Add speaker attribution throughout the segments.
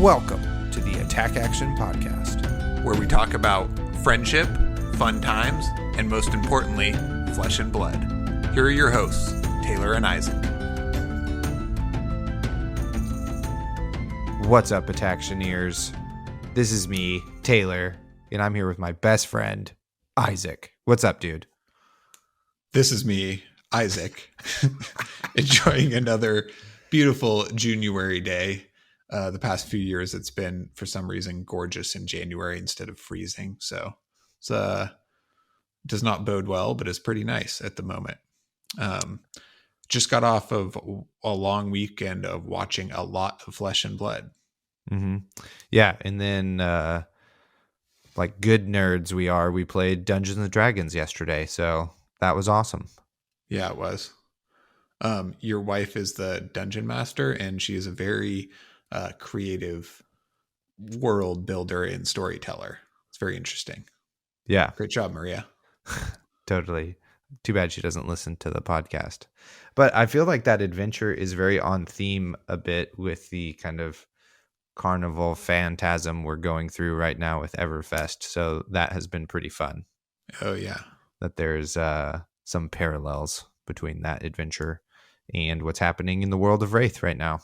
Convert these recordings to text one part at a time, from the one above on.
Speaker 1: Welcome to the Attack Action Podcast,
Speaker 2: where we talk about friendship, fun times, and most importantly, flesh and blood. Here are your hosts, Taylor and Isaac.
Speaker 1: What's up, Attactioneers? This is me, Taylor, and I'm here with my best friend, Isaac. What's up, dude?
Speaker 2: This is me, Isaac, enjoying another beautiful January day. The past few years, it's been, for some reason, gorgeous in January instead of freezing. So it's does not bode well, but it's pretty nice at the moment. Just got off of a long weekend of watching a lot of Flesh and Blood.
Speaker 1: Mm-hmm. Yeah, and then like good nerds we played Dungeons and Dragons yesterday, so that was awesome.
Speaker 2: Yeah, it was. Your wife is the dungeon master, and she is a very creative world builder and storyteller. It's very interesting.
Speaker 1: Yeah.
Speaker 2: Great job, Maria.
Speaker 1: Totally. Too bad she doesn't listen to the podcast. But I feel like that adventure is very on theme a bit with the kind of carnival phantasm we're going through right now with Everfest. So that has been pretty fun.
Speaker 2: Oh, yeah.
Speaker 1: That there's some parallels between that adventure and what's happening in the world of Wraith right now.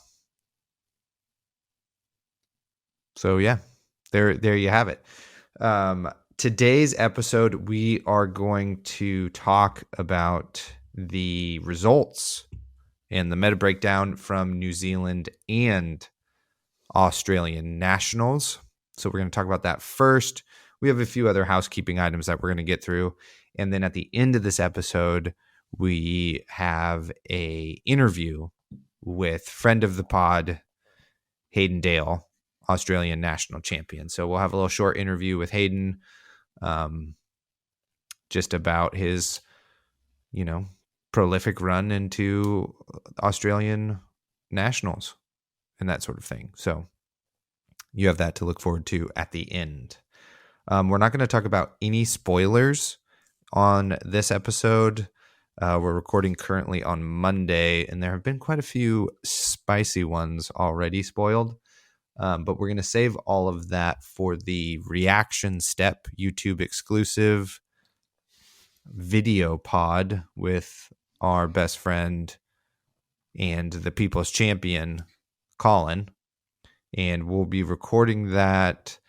Speaker 1: So yeah, there you have it. Today's episode, we are going to talk about the results and the meta breakdown from New Zealand and Australian nationals. So we're going to talk about that first. We have a few other housekeeping items that we're going to get through. And then at the end of this episode, we have a interview with friend of the pod, Hayden Dale, Australian national champion. So we'll have a little short interview with Hayden, just about his, prolific run into Australian nationals and that sort of thing. So you have that to look forward to at the end. We're not going to talk about any spoilers on this episode. We're recording currently on Monday, and there have been quite a few spicy ones already spoiled. But we're going to save all of that for the reaction step YouTube exclusive video pod with our best friend and the people's champion, Colin. And we'll be recording that,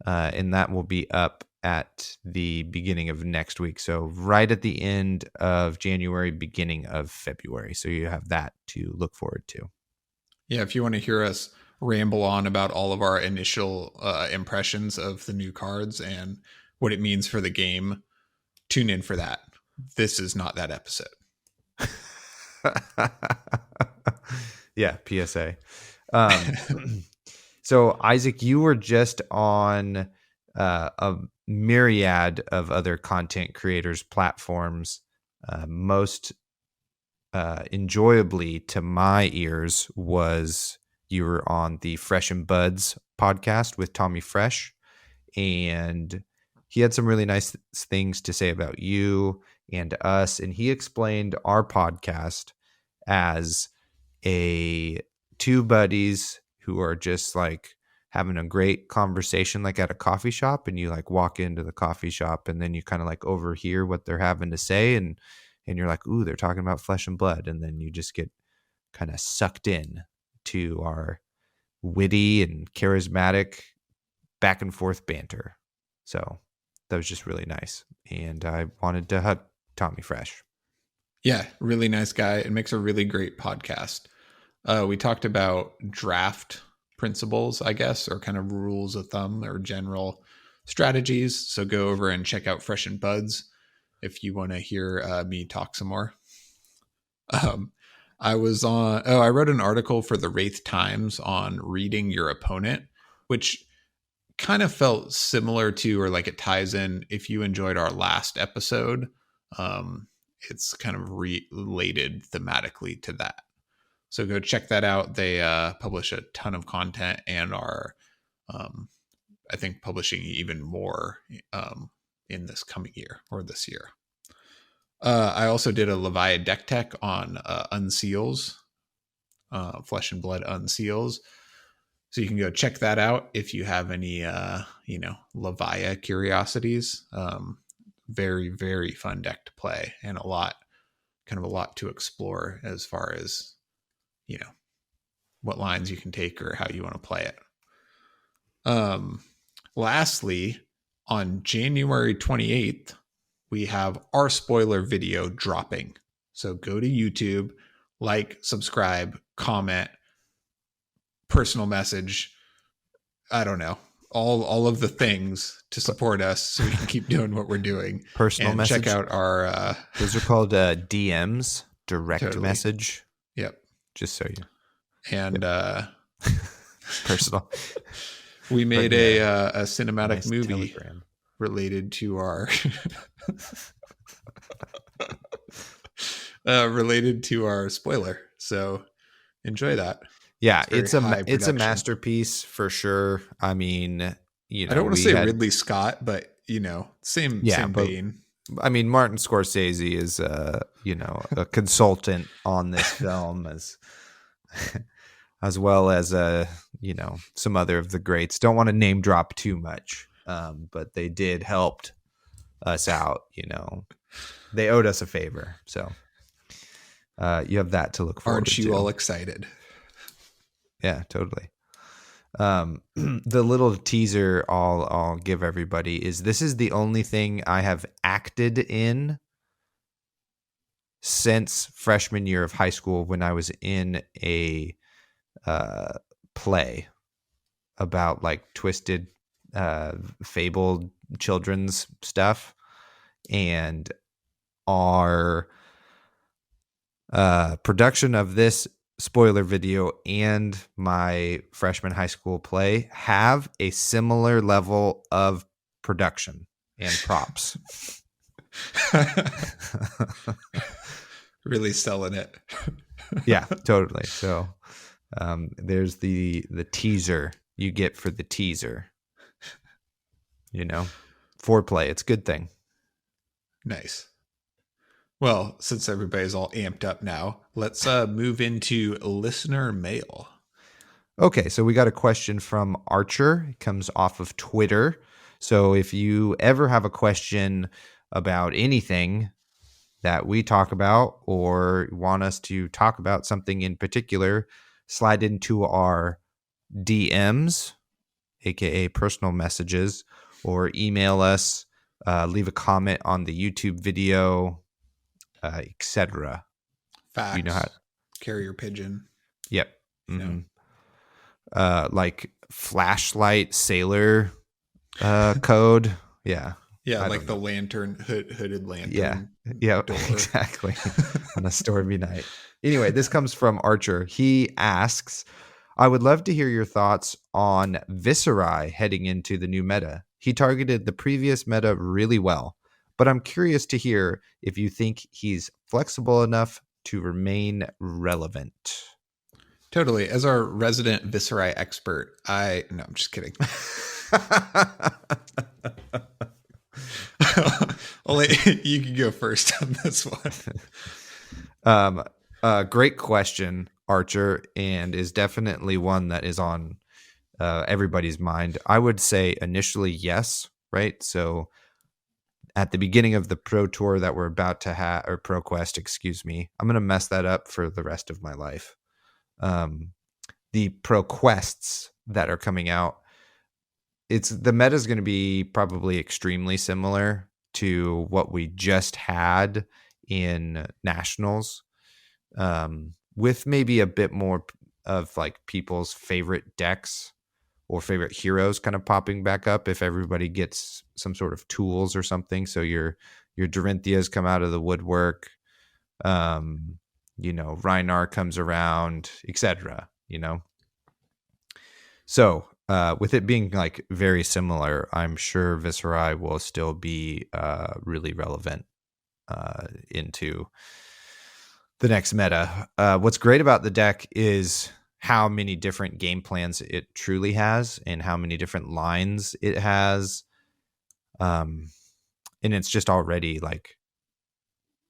Speaker 1: and that will be up at the beginning of next week. So right at the end of January, beginning of February. So you have that to look forward to.
Speaker 2: Yeah, if you want to hear us ramble on about all of our initial impressions of the new cards and what it means for the game, tune in for that. This is not that episode.
Speaker 1: Yeah, PSA. So Isaac, you were just on a myriad of other content creators platforms. Most enjoyably to my ears was you were on the Fresh and Buds podcast with Tommy Fresh, and he had some really nice things to say about you and us. And he explained our podcast as two buddies who are just like having a great conversation, like at a coffee shop, and you like walk into the coffee shop and then you kind of like overhear what they're having to say. And you're like, ooh, they're talking about Flesh and Blood. And then you just get kind of sucked in to our witty and charismatic back and forth banter. So that was just really nice. And I wanted to hug Tommy Fresh.
Speaker 2: Yeah, really nice guy. It makes a really great podcast. We talked about draft principles, I guess, or kind of rules of thumb or general strategies. So go over and check out Fresh and Buds if you want to hear me talk some more. I wrote an article for the Wraith Times on reading your opponent, which kind of felt similar to, or like it ties in, if you enjoyed our last episode, it's kind of related thematically to that. So go check that out. They publish a ton of content and are, I think, publishing even more in this coming year or this year. I also did a Leviathan deck tech on Unseals, Flesh and Blood Unseals. So you can go check that out if you have any, Levia curiosities. Very, very fun deck to play, and a lot to explore as far as, what lines you can take or how you want to play it. Lastly, on January 28th, we have our spoiler video dropping. So go to YouTube, subscribe, comment, personal message. I don't know. All of the things to support us so we can keep doing what we're doing.
Speaker 1: Personal
Speaker 2: and
Speaker 1: message.
Speaker 2: Check out our
Speaker 1: those are called DMs, direct
Speaker 2: totally.
Speaker 1: message.
Speaker 2: Yep.
Speaker 1: Just so you.
Speaker 2: And
Speaker 1: personal.
Speaker 2: We made a cinematic
Speaker 1: nice
Speaker 2: movie
Speaker 1: telegram
Speaker 2: related to our spoiler. So enjoy that.
Speaker 1: Yeah, it's a masterpiece for sure. I mean,
Speaker 2: I don't want to say Ridley Scott, but same vein.
Speaker 1: I mean, Martin Scorsese is a consultant on this film as well as some other of the greats. Don't want to name drop too much, but they did help us out. They owed us a favor, so you have that to look forward to.
Speaker 2: Aren't you all excited?
Speaker 1: Yeah, totally. The little teaser I'll give everybody is this is the only thing I have acted in since freshman year of high school when I was in a play about twisted fabled children's stuff, and our production of this spoiler video and my freshman high school play have a similar level of production and props.
Speaker 2: Really selling it.
Speaker 1: Yeah, totally. So there's the teaser you get for the teaser. Foreplay, it's a good thing.
Speaker 2: Nice. Well, since everybody's all amped up now, let's move into listener mail.
Speaker 1: Okay, so we got a question from Archer. It comes off of Twitter. So if you ever have a question about anything that we talk about or want us to talk about something in particular, slide into our DMs, aka personal messages, or email us, leave a comment on the YouTube video, etc.
Speaker 2: Facts.
Speaker 1: You know how
Speaker 2: carrier pigeon.
Speaker 1: Yep. Mm-hmm. Flashlight sailor code. Yeah.
Speaker 2: Yeah, like the lantern, hooded lantern.
Speaker 1: Yeah, exactly. On a stormy night. Anyway, this comes from Archer. He asks, I would love to hear your thoughts on Viserai heading into the new meta. He targeted the previous meta really well, but I'm curious to hear if you think he's flexible enough to remain relevant.
Speaker 2: Totally. As our resident Viserai expert, no, I'm just kidding. You can go first on this
Speaker 1: one. Great question, Archer, and is definitely one that is on everybody's mind. I would say initially yes, right? So at the beginning of the Pro Tour that we're about to have, or Pro Quest, excuse me, I'm going to mess that up for the rest of my life. The Pro Quests that are coming out, the meta is going to be probably extremely similar to what we just had in Nationals, with maybe a bit more of people's favorite decks or favorite heroes kind of popping back up if everybody gets some sort of tools or something. So your Dorinthias come out of the woodwork, Rhinar comes around, etc. So with it being very similar, I'm sure Viserai will still be really relevant into the next meta. What's great about the deck is how many different game plans it truly has and how many different lines it has. And it's just already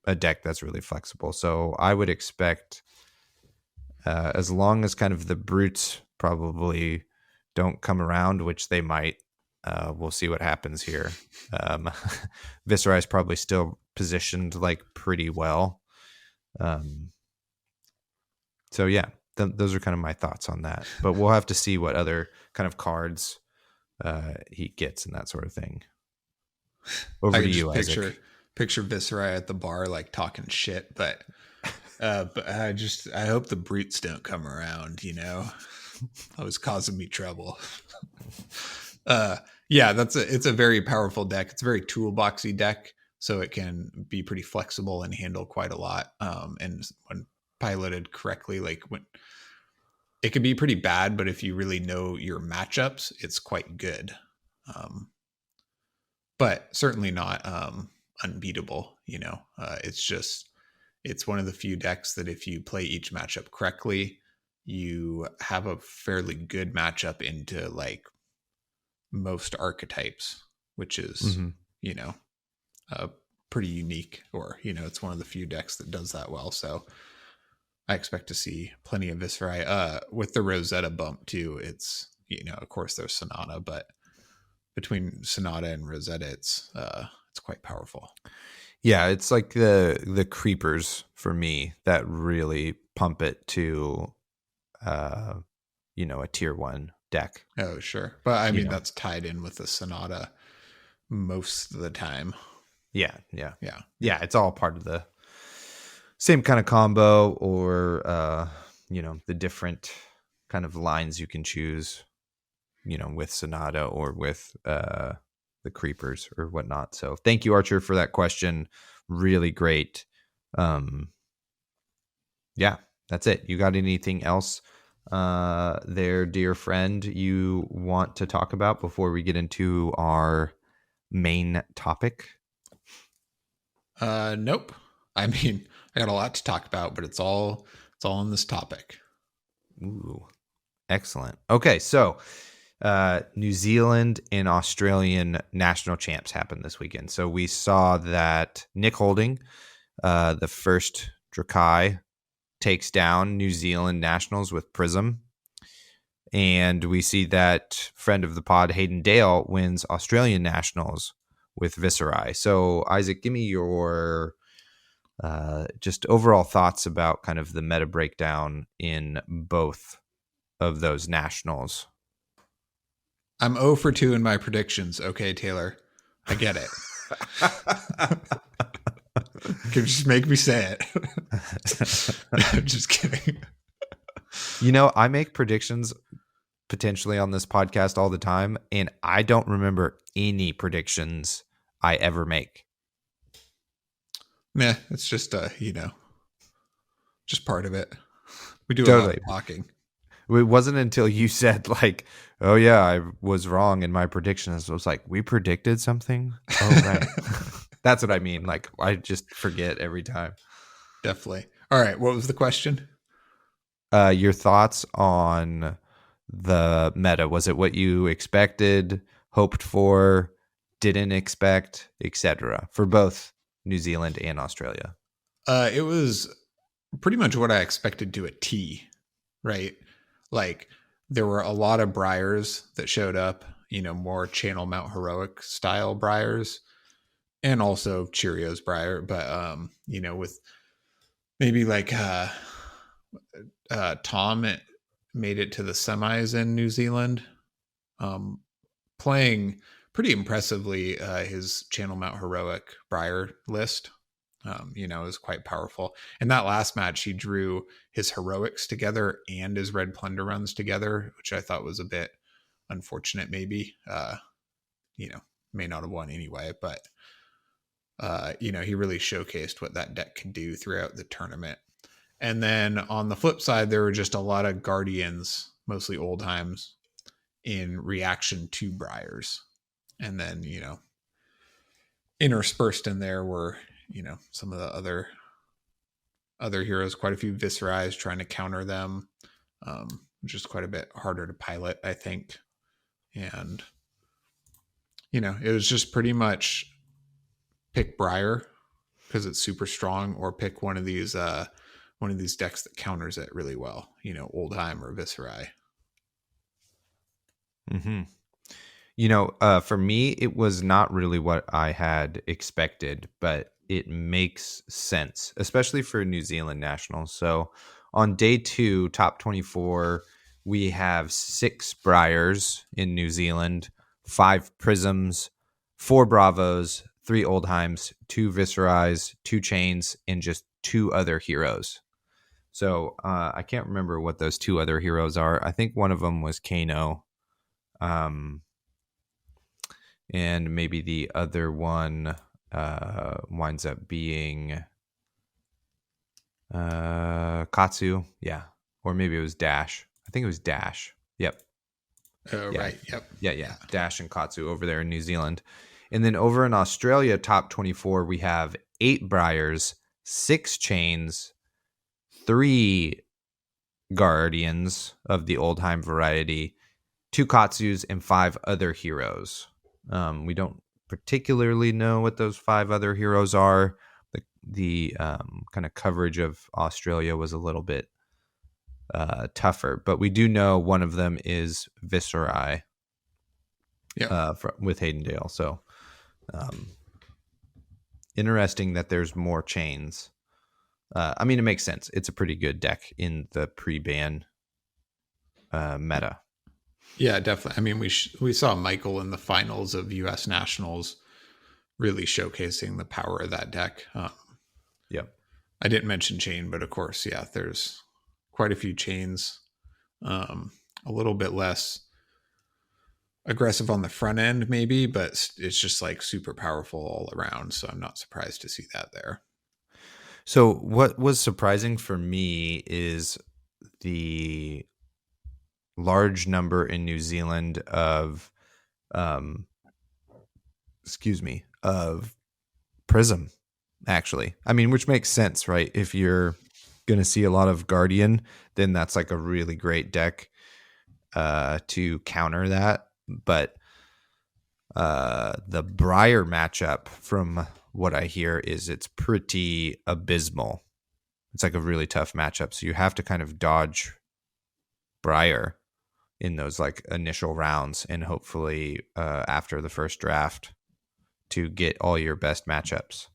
Speaker 1: a deck that's really flexible. So I would expect, as long as kind of the brutes probably don't come around, which they might. We'll see what happens here. Viserai is probably still positioned like pretty well. So yeah, those are kind of my thoughts on that. But we'll have to see what other kind of cards he gets and that sort of thing. Over to you, Isaac.
Speaker 2: Picture Viserai at the bar like talking shit, but I hope the brutes don't come around. That was causing me trouble. Yeah, it's a very powerful deck. It's a very toolboxy deck, so it can be pretty flexible and handle quite a lot. And when piloted correctly, like when it can be pretty bad, but if you really know your matchups, it's quite good. But certainly not unbeatable. It's one of the few decks that if you play each matchup correctly, you have a fairly good matchup into like most archetypes, which is, pretty unique, or, it's one of the few decks that does that well. So I expect to see plenty of Viserai with the Rosetta bump too. It's, of course there's Sonata, but between Sonata and Rosetta, it's quite powerful.
Speaker 1: Yeah, it's like the creepers for me that really pump it to, a tier 1 deck.
Speaker 2: Oh, sure. But I mean, that's tied in with the Sonata most of the time.
Speaker 1: Yeah. It's all part of the same kind of combo, or, the different kind of lines you can choose, with Sonata or with the creepers or whatnot. So thank you, Archer, for that question. Really great. Yeah, that's it. You got anything else there, dear friend, you want to talk about before we get into our main topic?
Speaker 2: Nope. I mean, I got a lot to talk about, but it's all in this topic.
Speaker 1: Ooh, excellent. Okay, so New Zealand and Australian national champs happened this weekend. So we saw that Nick Holding, the first Drakai, takes down New Zealand nationals with Prism. And we see that friend of the pod, Hayden Dale, wins Australian nationals with Viserai. So, Isaac, give me your just overall thoughts about kind of the meta breakdown in both of those nationals.
Speaker 2: I'm 0 for 2 in my predictions. Okay, Taylor. I get it. You can just make me say it. I'm just kidding.
Speaker 1: I make predictions potentially on this podcast all the time, and I don't remember any predictions I ever make.
Speaker 2: Meh, it's just just part of it. We do a lot of talking.
Speaker 1: It wasn't until you said like, oh yeah, I was wrong in my predictions. I was like, we predicted something? Oh, right. That's what I mean. Like, I just forget every time.
Speaker 2: Definitely. All right. What was the question?
Speaker 1: Your thoughts on the meta. Was it what you expected, hoped for, didn't expect, etc. for both New Zealand and Australia?
Speaker 2: It was pretty much what I expected to a T, right? Like, there were a lot of Briars that showed up, more Channel Mount Heroic style Briars, and also Cheerios Briar, but with maybe like Tom made it to the semis in New Zealand, playing pretty impressively his Channel Mount Heroic Briar list. Is quite powerful. And that last match, he drew his heroics together and his red plunder runs together, which I thought was a bit unfortunate. Maybe, may not have won anyway, but he really showcased what that deck could do throughout the tournament. And then on the flip side, there were just a lot of Guardians, mostly old times, in reaction to Briars. And then, interspersed in there were, some of the other heroes, quite a few Viserais trying to counter them, which is quite a bit harder to pilot, I think. And, it was just pretty much pick Briar because it's super strong, or pick one of these decks that counters it really well, Oldhim or Viserai.
Speaker 1: Mm-hmm. For me, it was not really what I had expected, but it makes sense, especially for New Zealand nationals. So on day 2, top 24, we have 6 Briars in New Zealand, 5 Prisms, 4 Bravos, 3 Oldheims, 2 Viserais, 2 Chains, and just 2 other heroes. So I can't remember what those 2 other heroes are. I think one of them was Kano. Um, and maybe the other one winds up being Katsu, yeah, or maybe it was Dash. I think it was Dash. Yep,
Speaker 2: Oh,
Speaker 1: yeah,
Speaker 2: right. Yep.
Speaker 1: yeah. Dash and Katsu over there in New Zealand, and then over in Australia, top 24, we have 8 Briars, 6 Chains, 3 Guardians of the Oldheim variety, 2 Katsus, and 5 other heroes. We don't particularly know what those 5 other heroes are. The kind of coverage of Australia was a little bit tougher, but we do know one of them is Viserai
Speaker 2: Yep.
Speaker 1: with Haydendale. So interesting that there's more chains. I mean, it makes sense. It's a pretty good deck in the pre-ban meta.
Speaker 2: Yeah, definitely. I mean, we saw Michael in the finals of U.S. Nationals really showcasing the power of that deck.
Speaker 1: Yep.
Speaker 2: I didn't mention chain, but of course, yeah, there's quite a few chains. A little bit less aggressive on the front end, maybe, but it's just like super powerful all around. So I'm not surprised to see that there.
Speaker 1: So what was surprising for me is the large number in New Zealand of of Prism, actually. I mean, which makes sense, right? If you're going to see a lot of Guardian, then that's like a really great deck to counter that. But the Briar matchup, from what I hear, is it's pretty abysmal. It's like a really tough matchup. So you have to kind of dodge Briar in those like initial rounds and hopefully after the first draft to get all your best matchups.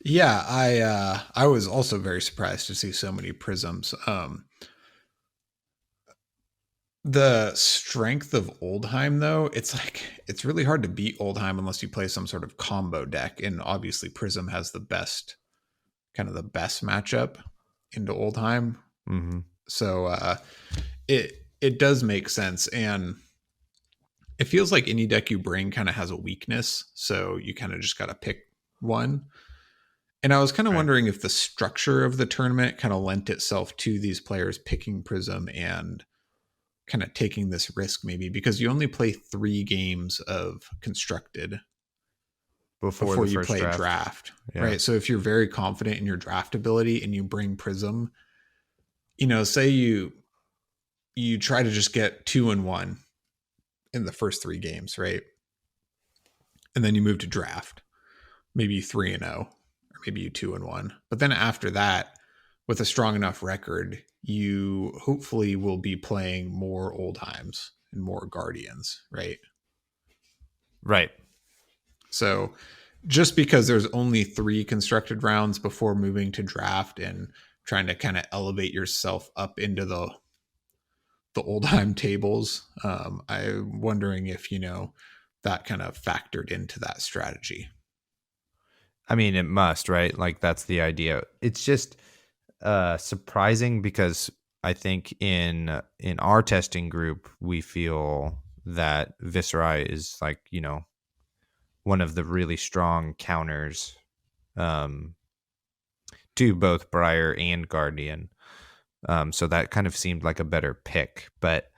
Speaker 2: Yeah, I was also very surprised to see so many prisms. The strength of Oldheim, though, it's really hard to beat Oldheim unless you play some sort of combo deck, and obviously Prism has the best matchup into Oldheim.
Speaker 1: Mm-hmm.
Speaker 2: So it does make sense, and it feels like any deck you bring kind of has a weakness, so you kind of just got to pick one. And I was kind of wondering if the structure of the tournament kind of lent itself to these players picking Prism and kind of taking this risk, maybe because you only play 3 games of constructed before you play draft. Yeah. Right? So if you're very confident in your draft ability and you bring Prism, say you try to just get 2-1 in the first 3 games, right? And then you move to draft, maybe 3-0, or maybe you 2-1. But then after that, with a strong enough record, you hopefully will be playing more Oldheims and more Guardians, right?
Speaker 1: Right.
Speaker 2: So just because there's only 3 constructed rounds before moving to draft and trying to kind of elevate yourself up into the Oldheim tables, I'm wondering if, that kind of factored into that strategy.
Speaker 1: I mean, it must, right? Like that's the idea. It's just surprising because I think in our testing group we feel that Viserai is like one of the really strong counters to both Briar and Guardian. So that kind of seemed like a better pick, but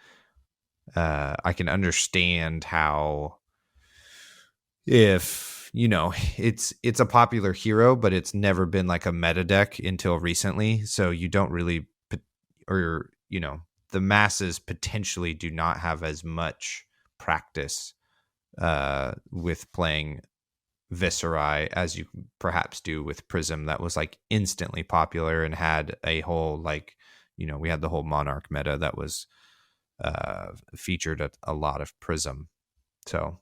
Speaker 1: I can understand how if it's a popular hero, but it's never been like a meta deck until recently. So you don't really, or the masses potentially do not have as much practice with playing Viserai as you perhaps do with Prism, that was like instantly popular and had a whole we had the whole Monarch meta that was featured a lot of Prism. So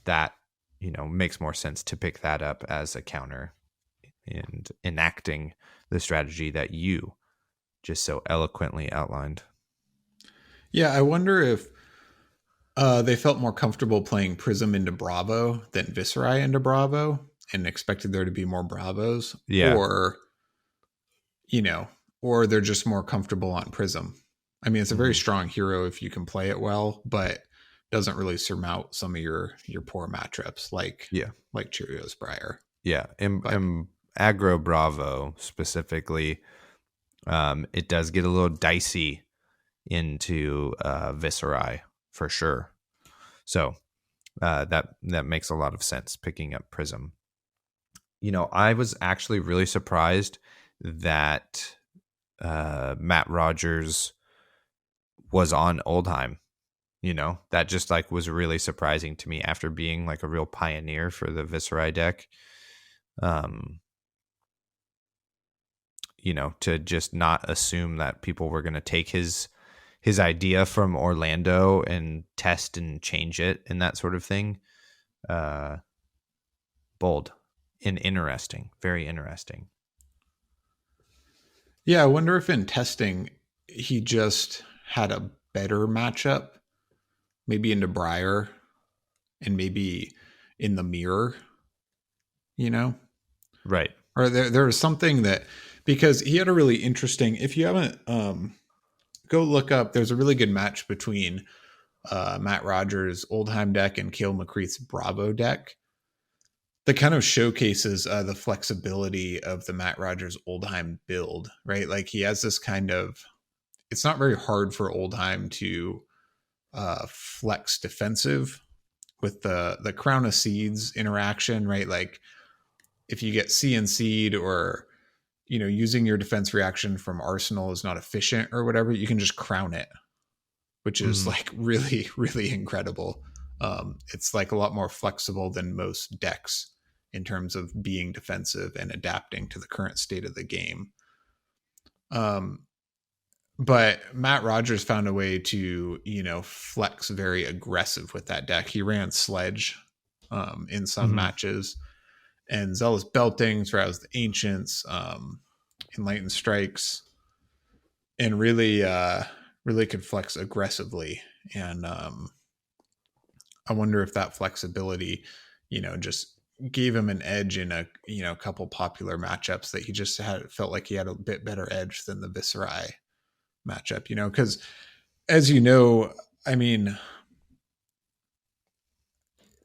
Speaker 1: that, makes more sense to pick that up as a counter and enacting the strategy that you just so eloquently outlined.
Speaker 2: Yeah, I wonder if they felt more comfortable playing Prism into Bravo than Viserai into Bravo and expected there to be more Bravos,
Speaker 1: Yeah.
Speaker 2: you know, or they're just more comfortable on Prism. I mean, it's a very
Speaker 1: Mm-hmm.
Speaker 2: strong hero if you can play it well, but doesn't really surmount some of your poor matchups
Speaker 1: Yeah.
Speaker 2: like Cheerios Briar.
Speaker 1: Yeah.
Speaker 2: But
Speaker 1: And aggro Bravo specifically, it does get a little dicey into Viserai for sure. So that makes a lot of sense picking up Prism. I was actually really surprised that Matt Rogers was on Oldhim. That just like was really surprising to me after being like a real pioneer for the Viserai deck. Um, to just not assume that people were going to take his idea from Orlando and test and change it and that sort of thing. Uh, Bold and interesting, very interesting.
Speaker 2: yeah, I wonder if in testing he just had a better matchup, maybe into Briar and maybe in the mirror, you know?
Speaker 1: Right.
Speaker 2: Or there was something that because he had a really interesting if you haven't go look up, there's a really good match between Matt Rogers' Oldhim deck and Kale McCreath's Bravo deck that kind of showcases the flexibility of the Matt Rogers Oldhim build, right? Like he has this kind of, it's not very hard for Oldhim to flex defensive with the Crown of Seeds interaction, right? Like if you get CNC'd or using your defense reaction from Arsenal is not efficient or whatever, you can just crown it, which is
Speaker 1: Mm-hmm.
Speaker 2: like really, really incredible. It's like a lot more flexible than most decks in terms of being defensive and adapting to the current state of the game. Um, but Matt Rogers found a way to, flex very aggressive with that deck. He ran Sledge in some
Speaker 1: Mm-hmm.
Speaker 2: matches and Zealous Belting, Rouse the Ancients, Enlightened Strikes, and really could flex aggressively. And I wonder if that flexibility, just gave him an edge in a couple popular matchups that he just had felt like he had a bit better edge than the Viserai matchup, because as I mean,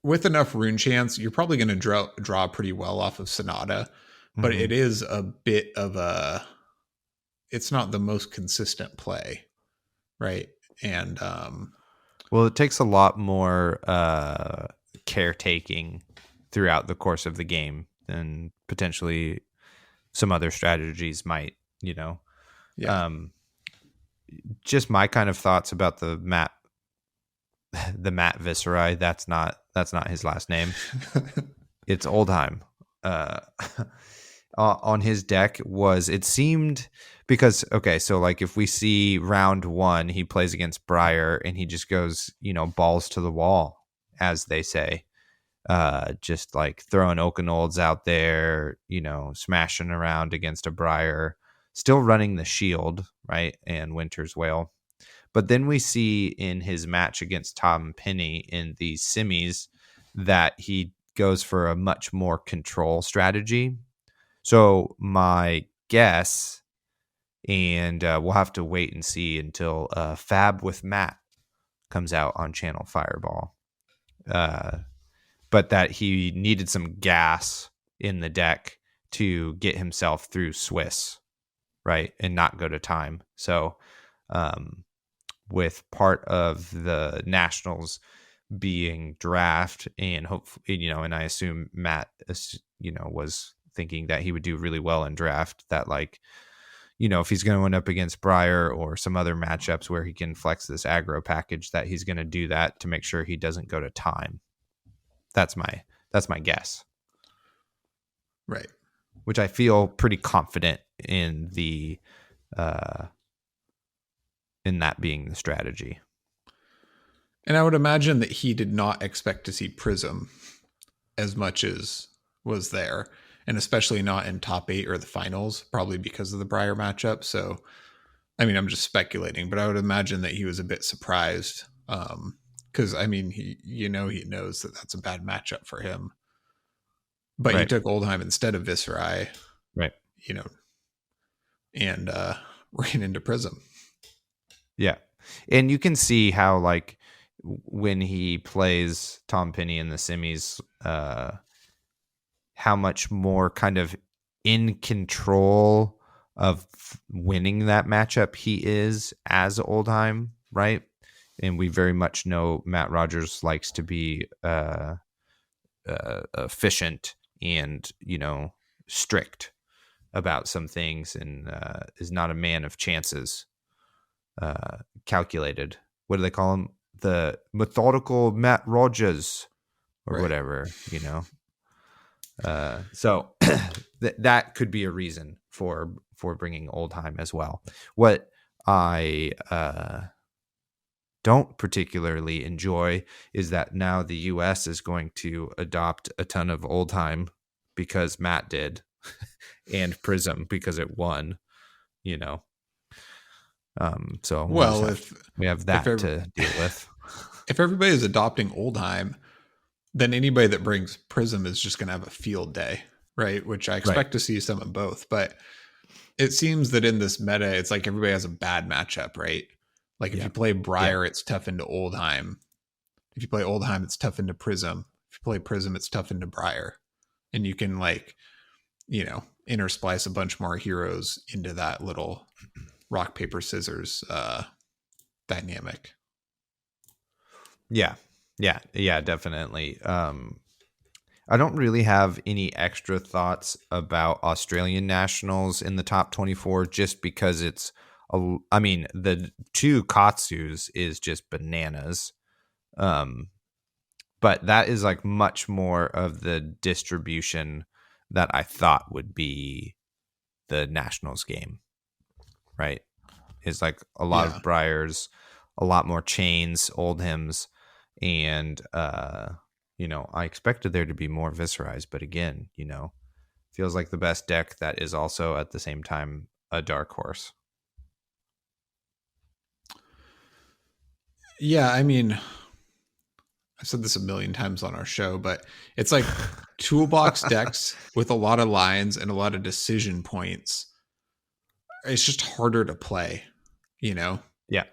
Speaker 2: with enough rune chance, you're probably going to draw pretty well off of Sonata, but
Speaker 1: Mm-hmm.
Speaker 2: it is a bit of it's not the most consistent play, right? And
Speaker 1: Well, it takes a lot more caretaking throughout the course of the game than potentially some other strategies might.
Speaker 2: yeah,
Speaker 1: Um, just my kind of thoughts about the Matt Viserai. That's not his last name. It's Oldhim. Uh, on his deck was it seemed because okay, so like if we see round one, he plays against Briar and he just goes, balls to the wall, as they say. Just like throwing Oakenolds out there, smashing around against a Briar, still running the shield, right? And Winter's Wail. But then we see in his match against Tom Penny in the semis that he goes for a much more control strategy. So my guess, and we'll have to wait and see until Fab with Matt comes out on Channel Fireball. But that he needed some gas in the deck to get himself through Swiss, right, and not go to time. So, with part of the Nationals being draft, and hopefully, and I assume Matt, was thinking that he would do really well in draft. That like, if he's going to end up against Briar or some other matchups where he can flex this aggro package, that he's going to do that to make sure he doesn't go to time. That's my guess,
Speaker 2: right.
Speaker 1: which I feel pretty confident in the in that being the strategy.
Speaker 2: And I would imagine that he did not expect to see Prism as much as was there, and especially not in top 8 or the finals, probably because of the Briar matchup. So, I mean, I'm just speculating, but I would imagine that he was a bit surprised. Because I mean, he knows that that's a bad matchup for him, but he
Speaker 1: Right.
Speaker 2: took Oldhim instead of Viserai,
Speaker 1: Right.
Speaker 2: And ran into Prism.
Speaker 1: Yeah. And you can see how, like, when he plays Tom Penny in the semis, how much more kind of in control of winning that matchup he is as Oldhim, right? And we very much know Matt Rogers likes to be efficient and, strict about some things, and is not a man of chances. Calculated. What do they call him? The methodical Matt Rogers or
Speaker 2: Right.
Speaker 1: whatever, So that could be a reason for bringing Oldhim as well. What I don't particularly enjoy is that now the US is going to adopt a ton of Oldhim because Matt did, and Prism because it won. So
Speaker 2: Well,
Speaker 1: we have that to deal with.
Speaker 2: if everybody is adopting Oldhim, then anybody that brings Prism is just going to have a field day, right? Which I expect to see some of both. But it seems that in this meta, it's like everybody has a bad matchup, right? Like if you play Briar, it's tough into Oldhim. If you play Oldhim, it's tough into Prism. If you play Prism, it's tough into Briar. And you can intersplice a bunch more heroes into that little rock, paper, scissors dynamic.
Speaker 1: Yeah, definitely. I don't really have any extra thoughts about Australian nationals in the top 24, just because the 2 Katsus is just bananas. But that is like much more of the distribution that I thought would be the nationals game, right? It's like a lot of Briars, a lot more chains, Oldhims, and I expected there to be more Viserais, but again, feels like the best deck that is also at the same time a dark horse.
Speaker 2: Yeah, I mean, I've said this a million times on our show, but it's like toolbox decks with a lot of lines and a lot of decision points. It's just harder to play,
Speaker 1: Yeah.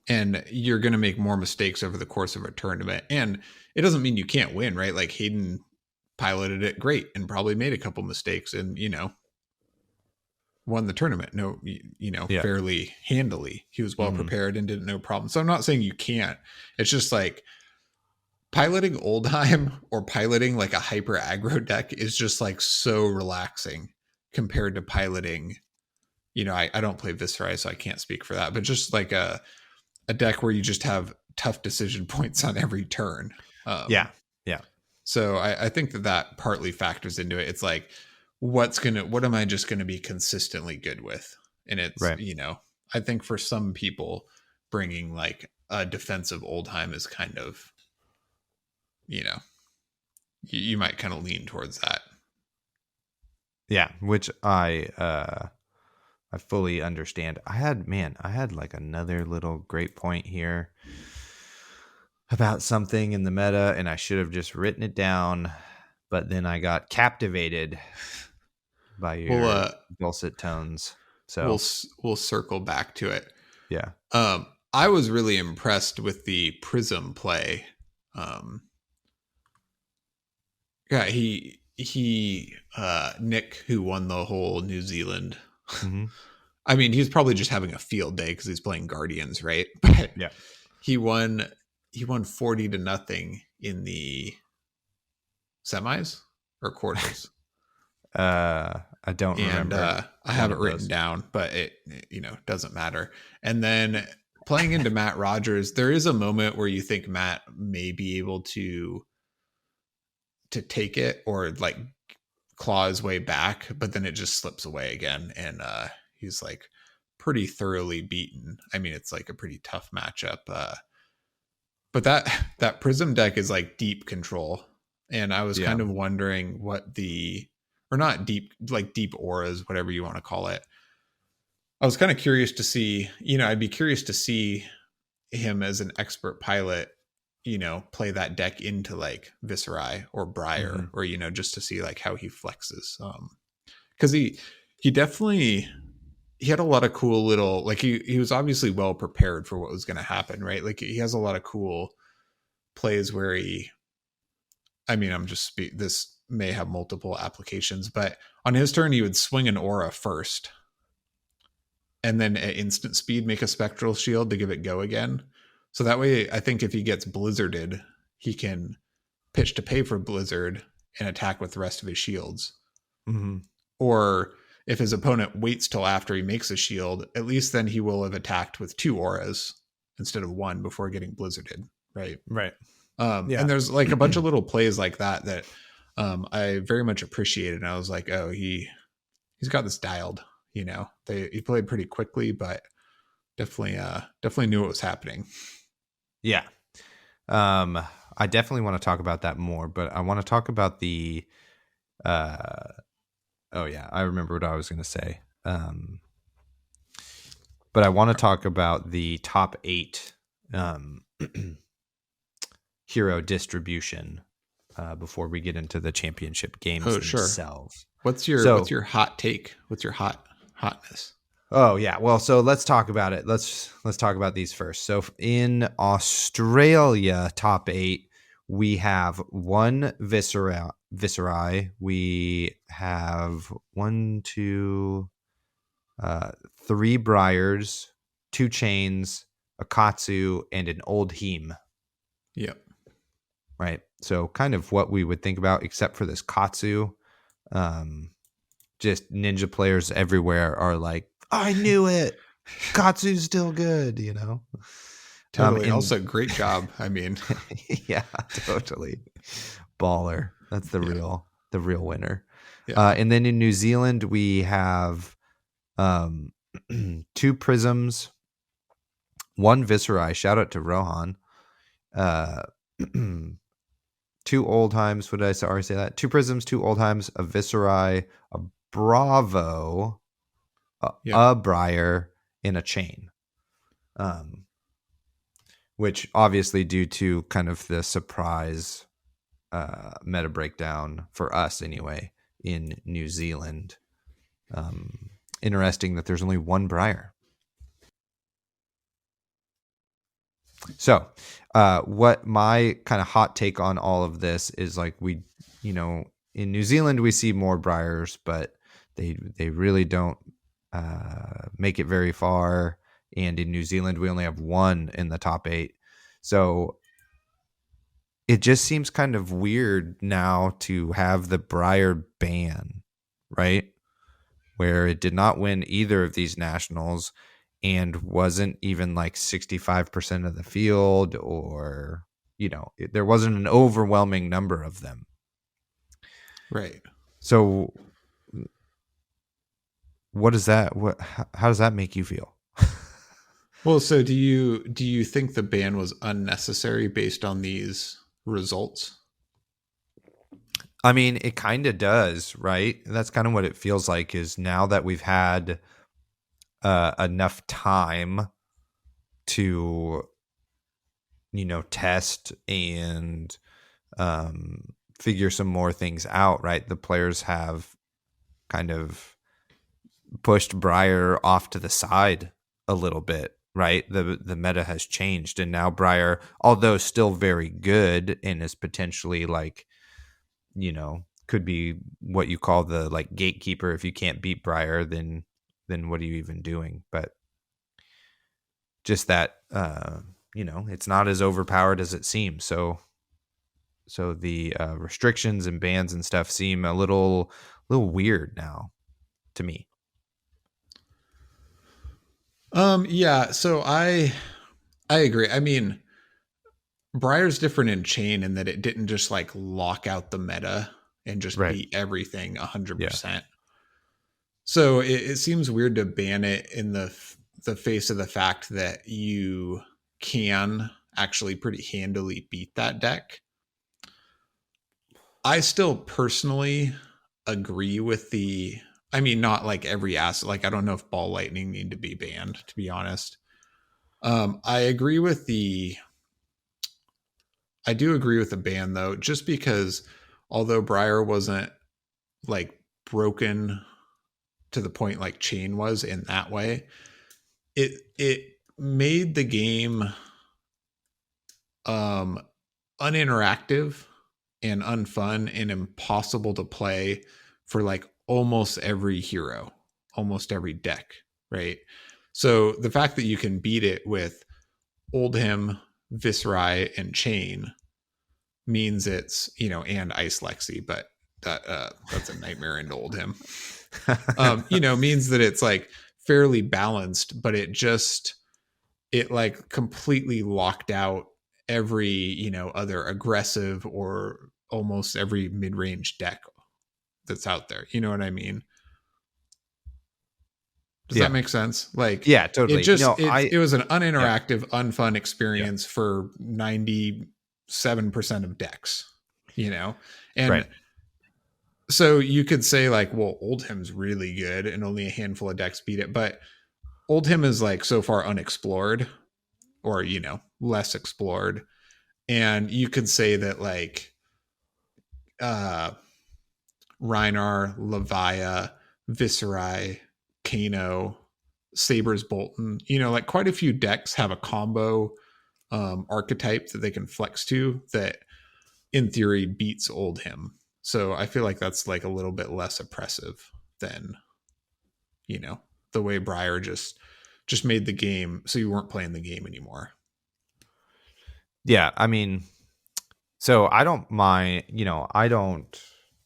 Speaker 2: And you're going to make more mistakes over the course of a tournament. And it doesn't mean you can't win, right? Like Hayden piloted it great and probably made a couple mistakes and, won the tournament. Fairly handily. He was well prepared and didn't no problem. So I'm not saying you can't. It's just like piloting Oldhim or piloting like a hyper aggro deck is just like so relaxing compared to piloting. I don't play Viserai, so I can't speak for that, but just like a deck where you just have tough decision points on every turn.
Speaker 1: Yeah.
Speaker 2: So I think that partly factors into it. It's like, what am I just going to be consistently good with? And it's, I think for some people bringing like a defensive Oldhim is kind of, you might kind of lean towards that.
Speaker 1: Yeah. Which I fully understand. I had like another little great point here about something in the meta, and I should have just written it down, but then I got captivated by your dulcet tones. So
Speaker 2: we'll circle back to it.
Speaker 1: Yeah.
Speaker 2: I was really impressed with the Prism play. Nick, who won the whole New Zealand.
Speaker 1: Mm-hmm.
Speaker 2: I mean, he's probably just having a field day because he's playing Guardians, right? But
Speaker 1: yeah,
Speaker 2: he won 40-0 in the semis or quarters.
Speaker 1: I don't remember.
Speaker 2: I have it written down, but it doesn't matter. And then playing into Matt Rogers, there is a moment where you think Matt may be able to take it or like claw his way back, but then it just slips away again, and he's like pretty thoroughly beaten. I mean, it's like a pretty tough matchup. But that Prism deck is like deep control. And I was
Speaker 1: Yeah.
Speaker 2: kind of wondering or not deep, like deep auras, whatever you want to call it. I was kind of curious to see, I'd be curious to see him as an expert pilot, play that deck into like Viserai or Briar, or, just to see like how he flexes. Cause he definitely, he had a lot of cool little, like he was obviously well prepared for what was going to happen, right? Like he has a lot of cool plays where this may have multiple applications, but on his turn, he would swing an aura first and then at instant speed, make a spectral shield to give it go again. So that way, I think if he gets blizzarded, he can pitch to pay for blizzard and attack with the rest of his shields.
Speaker 1: Mm-hmm.
Speaker 2: Or if his opponent waits till after he makes a shield, at least then he will have attacked with 2 auras instead of 1 before getting blizzarded, right?
Speaker 1: Right.
Speaker 2: And there's like a bunch of little plays like that I very much appreciated. And I was like, oh, he's got this dialed. He played pretty quickly, but definitely knew what was happening.
Speaker 1: Yeah. I definitely want to talk about that more, but I want to talk about the oh yeah, I remember what I was going to say. But I want to talk about the top 8 hero distribution before we get into the championship games themselves.
Speaker 2: Sure. What's your hot take? What's your hotness?
Speaker 1: Oh yeah, well, so let's talk about it. Let's talk about these first. So in Australia, top 8, we have 1 Viserai. We have 3 Briars, 2 Chains, a Katsu, and an Old Heme.
Speaker 2: Yep.
Speaker 1: Right. So kind of what we would think about, except for this Katsu. Just ninja players everywhere are like, I knew it. Katsu's still good,
Speaker 2: Totally. Also, great job. I mean,
Speaker 1: yeah, totally. Baller. That's the real winner.
Speaker 2: Yeah.
Speaker 1: And then in New Zealand, we have 2 Prisms, 1 Viserai. Shout out to Rohan. 2 Oldheims. What did I already say that? 2 Prisms, 2 Oldheims, a Viserai, a Bravo, a Briar, and a Chain. Which obviously due to kind of the surprise meta breakdown for us anyway in New Zealand. Interesting that there's only 1 Briar. So what my kind of hot take on all of this is, like, we, in New Zealand we see more Briars, but they really don't make it very far. And in New Zealand, we only have 1 in the top 8. So it just seems kind of weird now to have the Briar ban, right? Where it did not win either of these nationals and wasn't even like 65% of the field, or, there wasn't an overwhelming number of them.
Speaker 2: Right.
Speaker 1: So how does that make you feel?
Speaker 2: Well, so do you think the ban was unnecessary based on these results?
Speaker 1: I mean, it kind of does, right? That's kind of what it feels like, is now that we've had enough time to, test and figure some more things out, right? The players have kind of pushed Briar off to the side a little bit, right? The meta has changed, and now Briar, although still very good and is potentially like, could be what you call the like gatekeeper. If you can't beat Briar, then what are you even doing? But just that, it's not as overpowered as it seems. So the restrictions and bans and stuff seem a little weird now to me.
Speaker 2: Yeah, so I agree. I mean, Briar's different in Chain in that it didn't just like lock out the meta and just beat everything 100%. So it seems weird to ban it in the face of the fact that you can actually pretty handily beat that deck. I still personally agree with the. I mean, not like every asset. Like, I don't know if ball lightning need to be banned. To be honest, I agree with the. I do agree with the ban though, just because although Briar wasn't like broken to the point like Chain was in that way, it made the game um uninteractive and unfun and impossible to play for like almost every hero, almost every deck, right? So the fact that you can beat it with Oldhim, Viscerai, and Chain means it's, and Ice Lexi, but that's a nightmare into Oldhim. Means that it's like fairly balanced, but it like completely locked out every, other aggressive or almost every mid-range deck that's out there. You know what I mean? Does that
Speaker 1: Yeah.
Speaker 2: make sense? Like
Speaker 1: Yeah,
Speaker 2: it
Speaker 1: totally.
Speaker 2: just
Speaker 1: I
Speaker 2: it was an
Speaker 1: yeah,
Speaker 2: uninteractive, unfun
Speaker 1: yeah,
Speaker 2: experience for 97% of decks, you know?
Speaker 1: right.
Speaker 2: And so you could say like, well, Oldhim's really good and only a handful of decks beat it, but Oldhim is like so far unexplored or, less explored. And you could say that like uh Reinar, Levia, Viscerai, Kano, Sabres Bolton, like quite a few decks have a combo archetype that they can flex to that in theory beats Oldhim. So I feel like that's like a little bit less oppressive than, you know, the way Briar just made the game so you weren't playing the game anymore.
Speaker 1: Yeah, I mean, so I don't mind,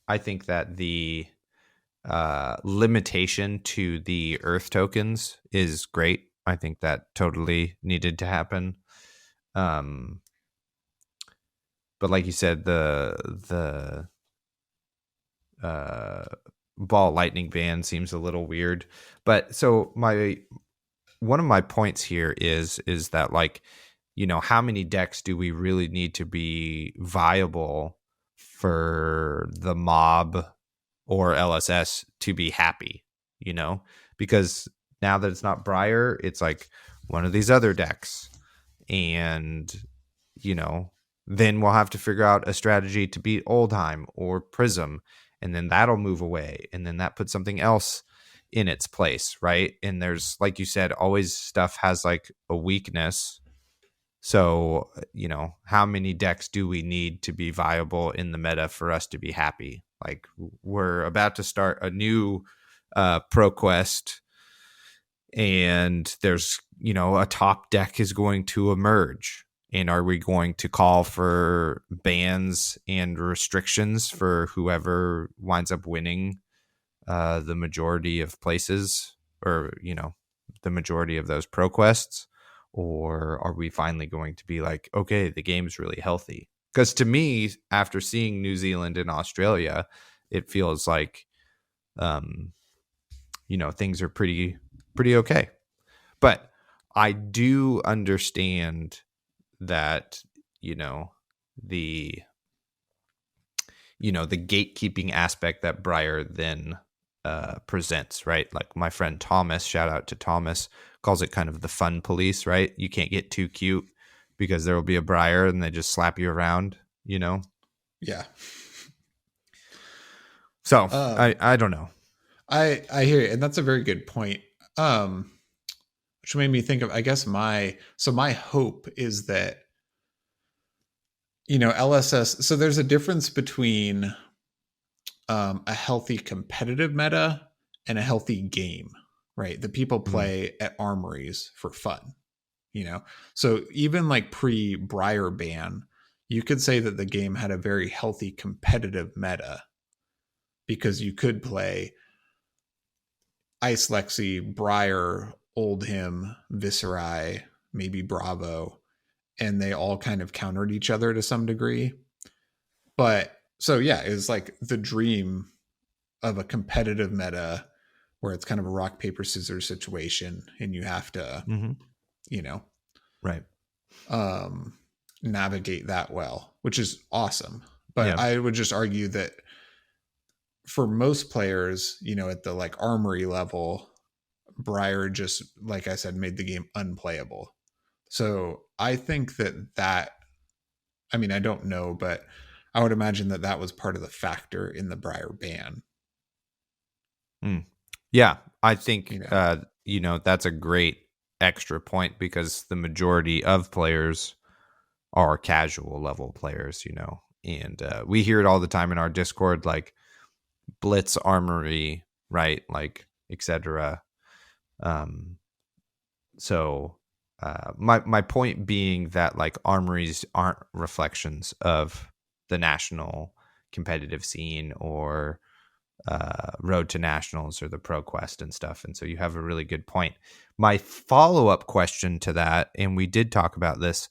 Speaker 1: I think that the limitation to the earth tokens is great. I think that totally needed to happen. Um but like you said, the uh ball lightning ban seems a little weird. But so my one of my points here is that, like, how many decks do we really need to be viable for the mob or LSS to be happy, because now that it's not Briar, it's like one of these other decks. And, you know, then we'll have to figure out a strategy to beat Oldheim or Prism. And then that'll move away. And then that puts something else in its place, right? And there's, like you said, always stuff has like a weakness. So, how many decks do we need to be viable in the meta for us to be happy? Like, we're about to start a new ProQuest, and there's, a top deck is going to emerge. And are we going to call for bans and restrictions for whoever winds up winning the majority of places, or, the majority of those ProQuests? Or are we finally going to be like, okay, the game's really healthy? Because to me, after seeing New Zealand and Australia, it feels like, things are pretty okay. But I do understand that, the the gatekeeping aspect that Briar then presents, right? Like my friend Thomas, shout out to Thomas, calls it kind of the fun police, right? You can't get too cute because there will be a Briar and they just slap you around,
Speaker 2: Yeah.
Speaker 1: So
Speaker 2: Um,
Speaker 1: I don't know.
Speaker 2: I hear you, and that's a very good point. Um, which made me think of, I guess my hope is that, LSS. So there's a difference between a healthy competitive meta and a healthy game, right? That people
Speaker 1: Mhm.
Speaker 2: play at armories for fun, So even like pre Briar ban, you could say that the game had a very healthy competitive meta because you could play Ice Lexi, Briar, Oldhim, Viscerai, maybe Bravo, and they all kind of countered each other to some degree. But so yeah, it was like the dream of a competitive meta where it's kind of a rock, paper, scissors situation and you have to,
Speaker 1: Mm-hmm.
Speaker 2: you know,
Speaker 1: Right.
Speaker 2: um, navigate that well, which is awesome. But
Speaker 1: Yeah.
Speaker 2: I would just argue that for most players, you know, at the like armory level, Briar just, like I said, made the game unplayable. So I think that, I mean, I don't know, but I would imagine that was part of the factor in the Briar ban,
Speaker 1: Mm. Yeah. I
Speaker 2: you
Speaker 1: think,
Speaker 2: know.
Speaker 1: that's a great extra point because the majority of players are casual level players, and we hear it all the time in our Discord, like Blitz Armory, right? Like, etc. Um, so my point being that like armories aren't reflections of the national competitive scene or Road to Nationals or the Pro Quest and stuff. And so you have a really good point. My follow up question to that, and we did talk about this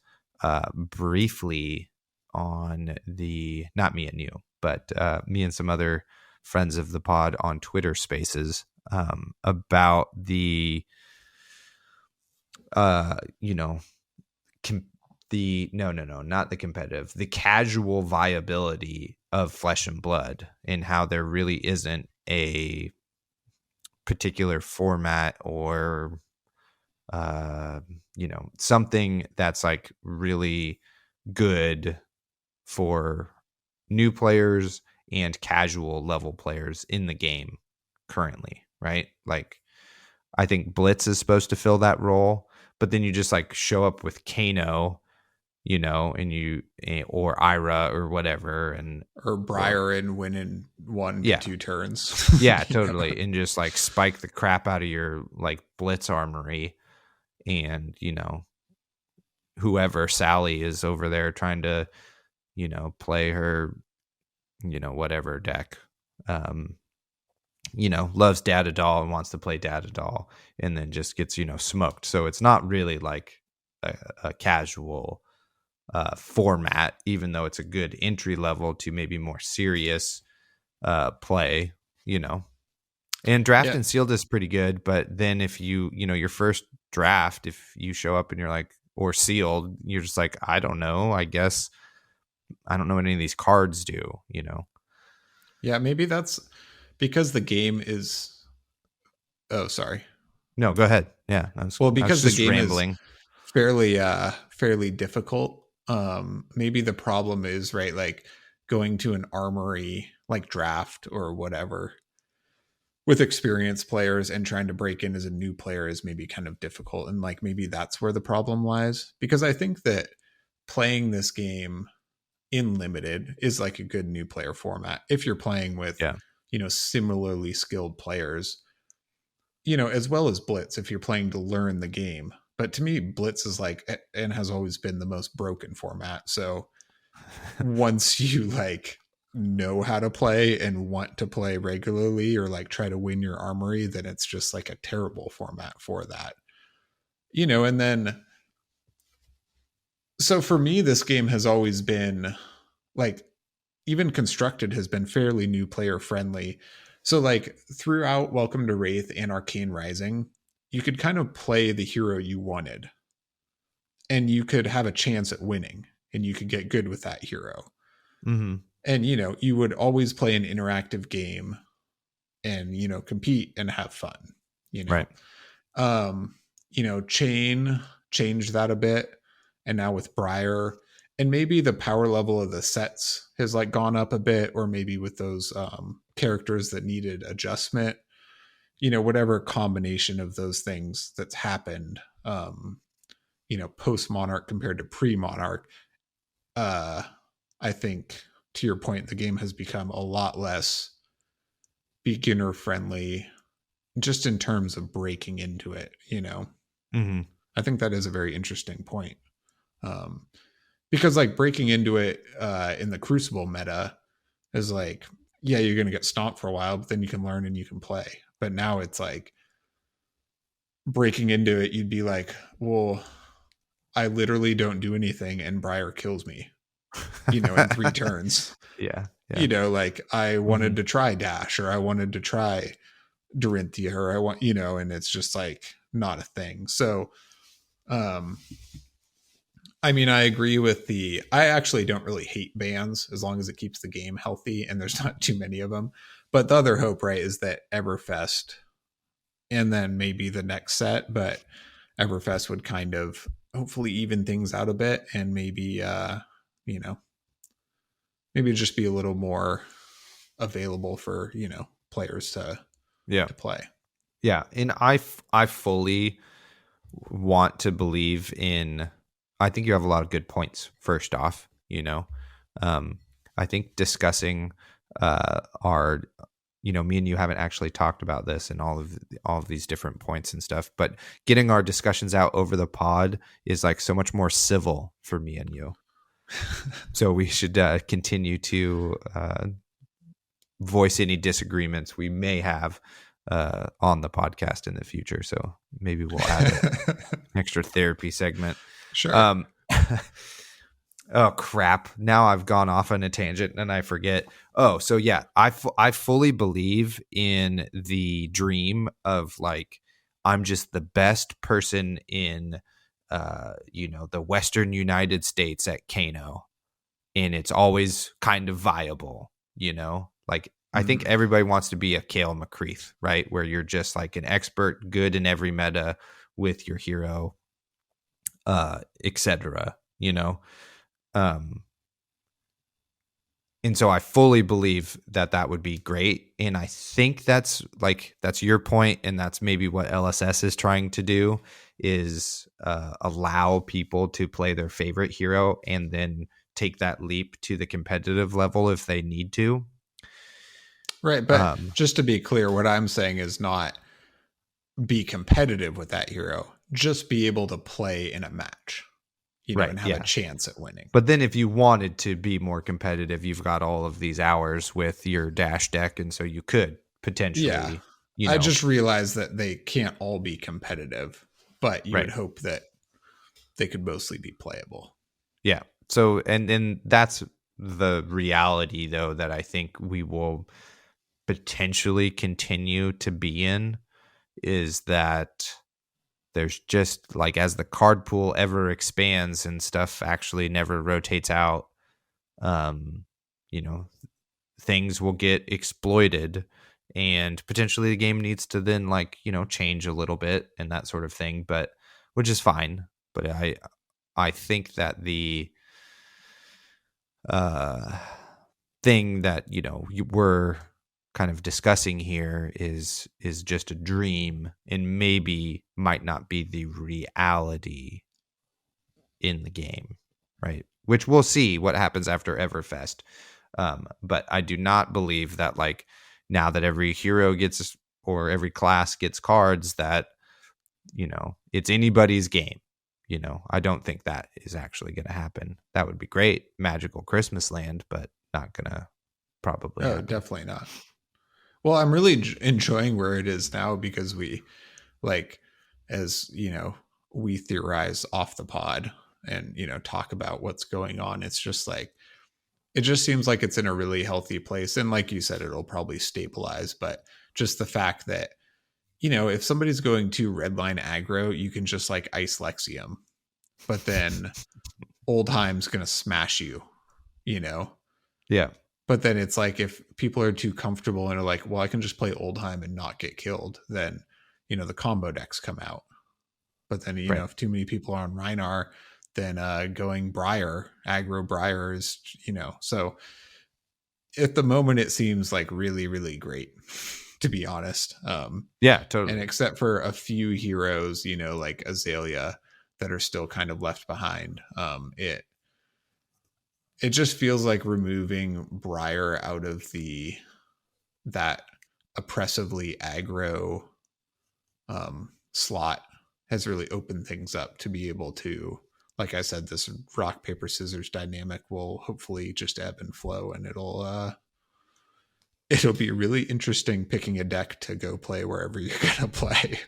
Speaker 1: briefly on not me and you, but me and some other friends of the pod on Twitter Spaces about the, uh, you know, com- no, not the competitive, the casual viability of Flesh and Blood, and how there really isn't a particular format or something that's like really good for new players and casual level players in the game currently, right? Like, I think Blitz is supposed to fill that role, but then you just like show up with Kano, or Ira or whatever, and
Speaker 2: Or
Speaker 1: or
Speaker 2: Briar and win in 1 to
Speaker 1: yeah,
Speaker 2: 2 turns.
Speaker 1: yeah,
Speaker 2: You know?
Speaker 1: totally, and just like spike the crap out of your like Blitz armory, and whoever Sally is over there trying to play her whatever deck, um loves Data Doll and wants to play Data Doll, and then just gets smoked. So it's not really like a casual format, even though it's a good entry level to maybe more serious play, and draft
Speaker 2: Yeah.
Speaker 1: and sealed is pretty good. But then if your first draft, if you show up and you're like, or sealed, you're just like, I don't know, I guess I don't know what any of these cards do.
Speaker 2: Yeah, maybe that's because the game is, oh, sorry.
Speaker 1: No, go ahead. Yeah, I was
Speaker 2: Well,
Speaker 1: I was
Speaker 2: because the
Speaker 1: just
Speaker 2: game is
Speaker 1: rambling.
Speaker 2: fairly difficult. Maybe the problem is, right, like going to an armory like draft or whatever with experienced players and trying to break in as a new player is maybe kind of difficult, and like maybe that's where the problem lies, because I think that playing this game in limited is like a good new player format if you're playing with,
Speaker 1: Yeah.
Speaker 2: similarly skilled players, as well as Blitz if you're playing to learn the game. But to me, Blitz is like, and has always been, the most broken format. So once you like know how to play and want to play regularly or like try to win your armory, then it's just like a terrible format for that. And then, so for me, this game has always been like, even constructed, has been fairly new player friendly. So like throughout Welcome to Wraith and Arcane Rising, you could kind of play the hero you wanted and you could have a chance at winning and you could get good with that hero.
Speaker 1: Mm-hmm.
Speaker 2: And you would always play an interactive game and compete and have fun, you know.
Speaker 1: Right.
Speaker 2: Um, Chain changed that a bit, and now with Briar, and maybe the power level of the sets has like gone up a bit, or maybe with those characters that needed adjustment, whatever combination of those things that's happened, post Monarch compared to pre Monarch. I think, to your point, the game has become a lot less beginner friendly just in terms of breaking into it.
Speaker 1: Mm-hmm.
Speaker 2: I think that is a very interesting point. Um, because like breaking into it in the Crucible meta is like, yeah, you're going to get stomped for a while, but then you can learn and you can play. But now it's like breaking into it, you'd be like, well, I literally don't do anything and Briar kills me, in 3 turns.
Speaker 1: Yeah. Yeah.
Speaker 2: Like I
Speaker 1: Mm-hmm.
Speaker 2: wanted to try dash, or I wanted to try Dorinthia, or I want, and it's just like not a thing. So, um, I mean, I agree with I actually don't really hate bans as long as it keeps the game healthy and there's not too many of them. But the other hope, right, is that Everfest and then maybe the next set, but Everfest would kind of hopefully even things out a bit, and maybe, you know, maybe just be a little more available for, players
Speaker 1: Yeah.
Speaker 2: to play.
Speaker 1: Yeah. And I fully want to believe in, I think you have a lot of good points. First off, um, I think discussing our, me and you haven't actually talked about this and all of these different points and stuff, but getting our discussions out over the pod is like so much more civil for me and you. So we should continue to voice any disagreements we may have on the podcast in the future. So maybe we'll add an extra therapy segment.
Speaker 2: Sure.
Speaker 1: Oh crap! Now I've gone off on a tangent and I forget. Oh, so yeah, I fully believe in the dream of like I'm just the best person in the Western United States at Kano, and it's always kind of viable. Like I think everybody wants to be a Kale McCreath, right? Where you're just like an expert, good in every meta with your hero, etc. And so I fully believe that would be great. And I think that's your point, and that's maybe what LSS is trying to do is allow people to play their favorite hero and then take that leap to the competitive level if they need to.
Speaker 2: Right. But just to be clear, what I'm saying is not be competitive with that hero, just be able to play in a match,
Speaker 1: right,
Speaker 2: and have a chance at winning.
Speaker 1: But then if you wanted to be more competitive, you've got all of these hours with your dash deck. And so you could potentially,
Speaker 2: I just realized that they can't all be competitive, but you would hope that they could mostly be playable.
Speaker 1: Yeah. So, and that's the reality though, that I think we will potentially continue to be in, is that there's just like, as the card pool ever expands and stuff actually never rotates out, things will get exploited, and potentially the game needs to then change a little bit and that sort of thing, but which is fine. But I think that the thing that we're kind of discussing here is just a dream, and maybe might not be the reality in the game, right? Which we'll see what happens after Everfest. But I do not believe that now that every hero gets, or every class gets cards, that it's anybody's game. I don't think that is actually going to happen. That would be great, magical Christmas land, but not gonna probably happen.
Speaker 2: Definitely not. Well, I'm really enjoying where it is now, because we as we theorize off the pod and talk about what's going on. It's just it just seems like it's in a really healthy place, and like you said, it'll probably stabilize. But just the fact that if somebody's going to redline aggro, you can just ice Lexium, but then Oldheim's gonna smash you.
Speaker 1: Yeah.
Speaker 2: But then it's if people are too comfortable and are well, I can just play Oldheim and not get killed, then, the combo decks come out. But then, if too many people are on Rhinar, then going Briar, aggro Briar is, so at the moment it seems really, really great, to be honest.
Speaker 1: Yeah, totally.
Speaker 2: And except for a few heroes, like Azalea, that are still kind of left behind, it just feels like removing Briar out of that oppressively aggro slot has really opened things up to be able to, like I said, this rock, paper, scissors dynamic will hopefully just ebb and flow, and it'll be really interesting picking a deck to go play wherever you're gonna play.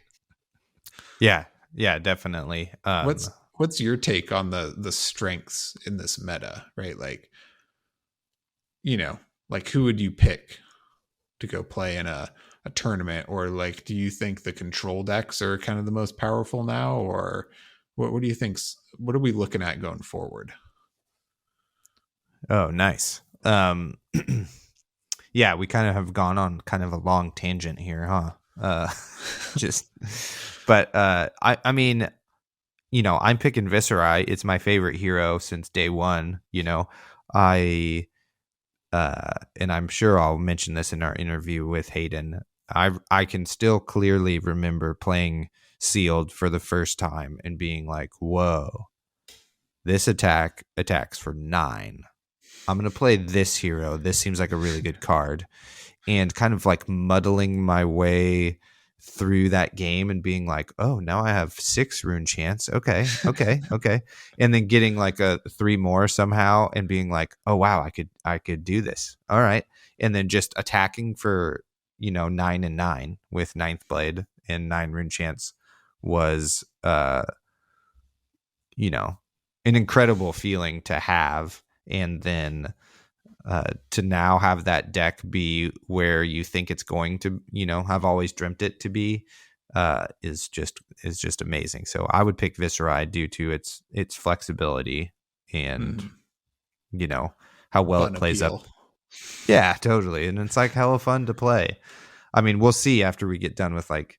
Speaker 1: Yeah, definitely.
Speaker 2: What's your take on the strengths in this meta, right? Who would you pick to go play in a a tournament, or like, do you think the control decks are kind of the most powerful now, or what do you think? What are we looking at going forward?
Speaker 1: Oh, nice. Yeah, we kind of have gone on kind of a long tangent here, huh? Just, but I mean, I'm picking Viserai. It's my favorite hero since day one. I and I'm sure I'll mention this in our interview with Hayden. I can still clearly remember playing Sealed for the first time and being like, "Whoa, this attack attacks for 9. I'm gonna play this hero. This seems like a really good card." And kind of like muddling my way through that game and being like, oh, now I have 6 rune chance. Okay. And then getting like a 3 more somehow and being like, oh wow, I could do this. All right. And then just attacking for 9 and 9 with ninth blade and 9 rune chance was an incredible feeling to have. And then to now have that deck be where you think it's going to, have always dreamt it to be, is just amazing. So I would pick Viserai due to its flexibility and how well
Speaker 2: Fun
Speaker 1: it plays
Speaker 2: appeal.
Speaker 1: up. Yeah, totally. And it's like hella fun to play. I mean, we'll see after we get done with like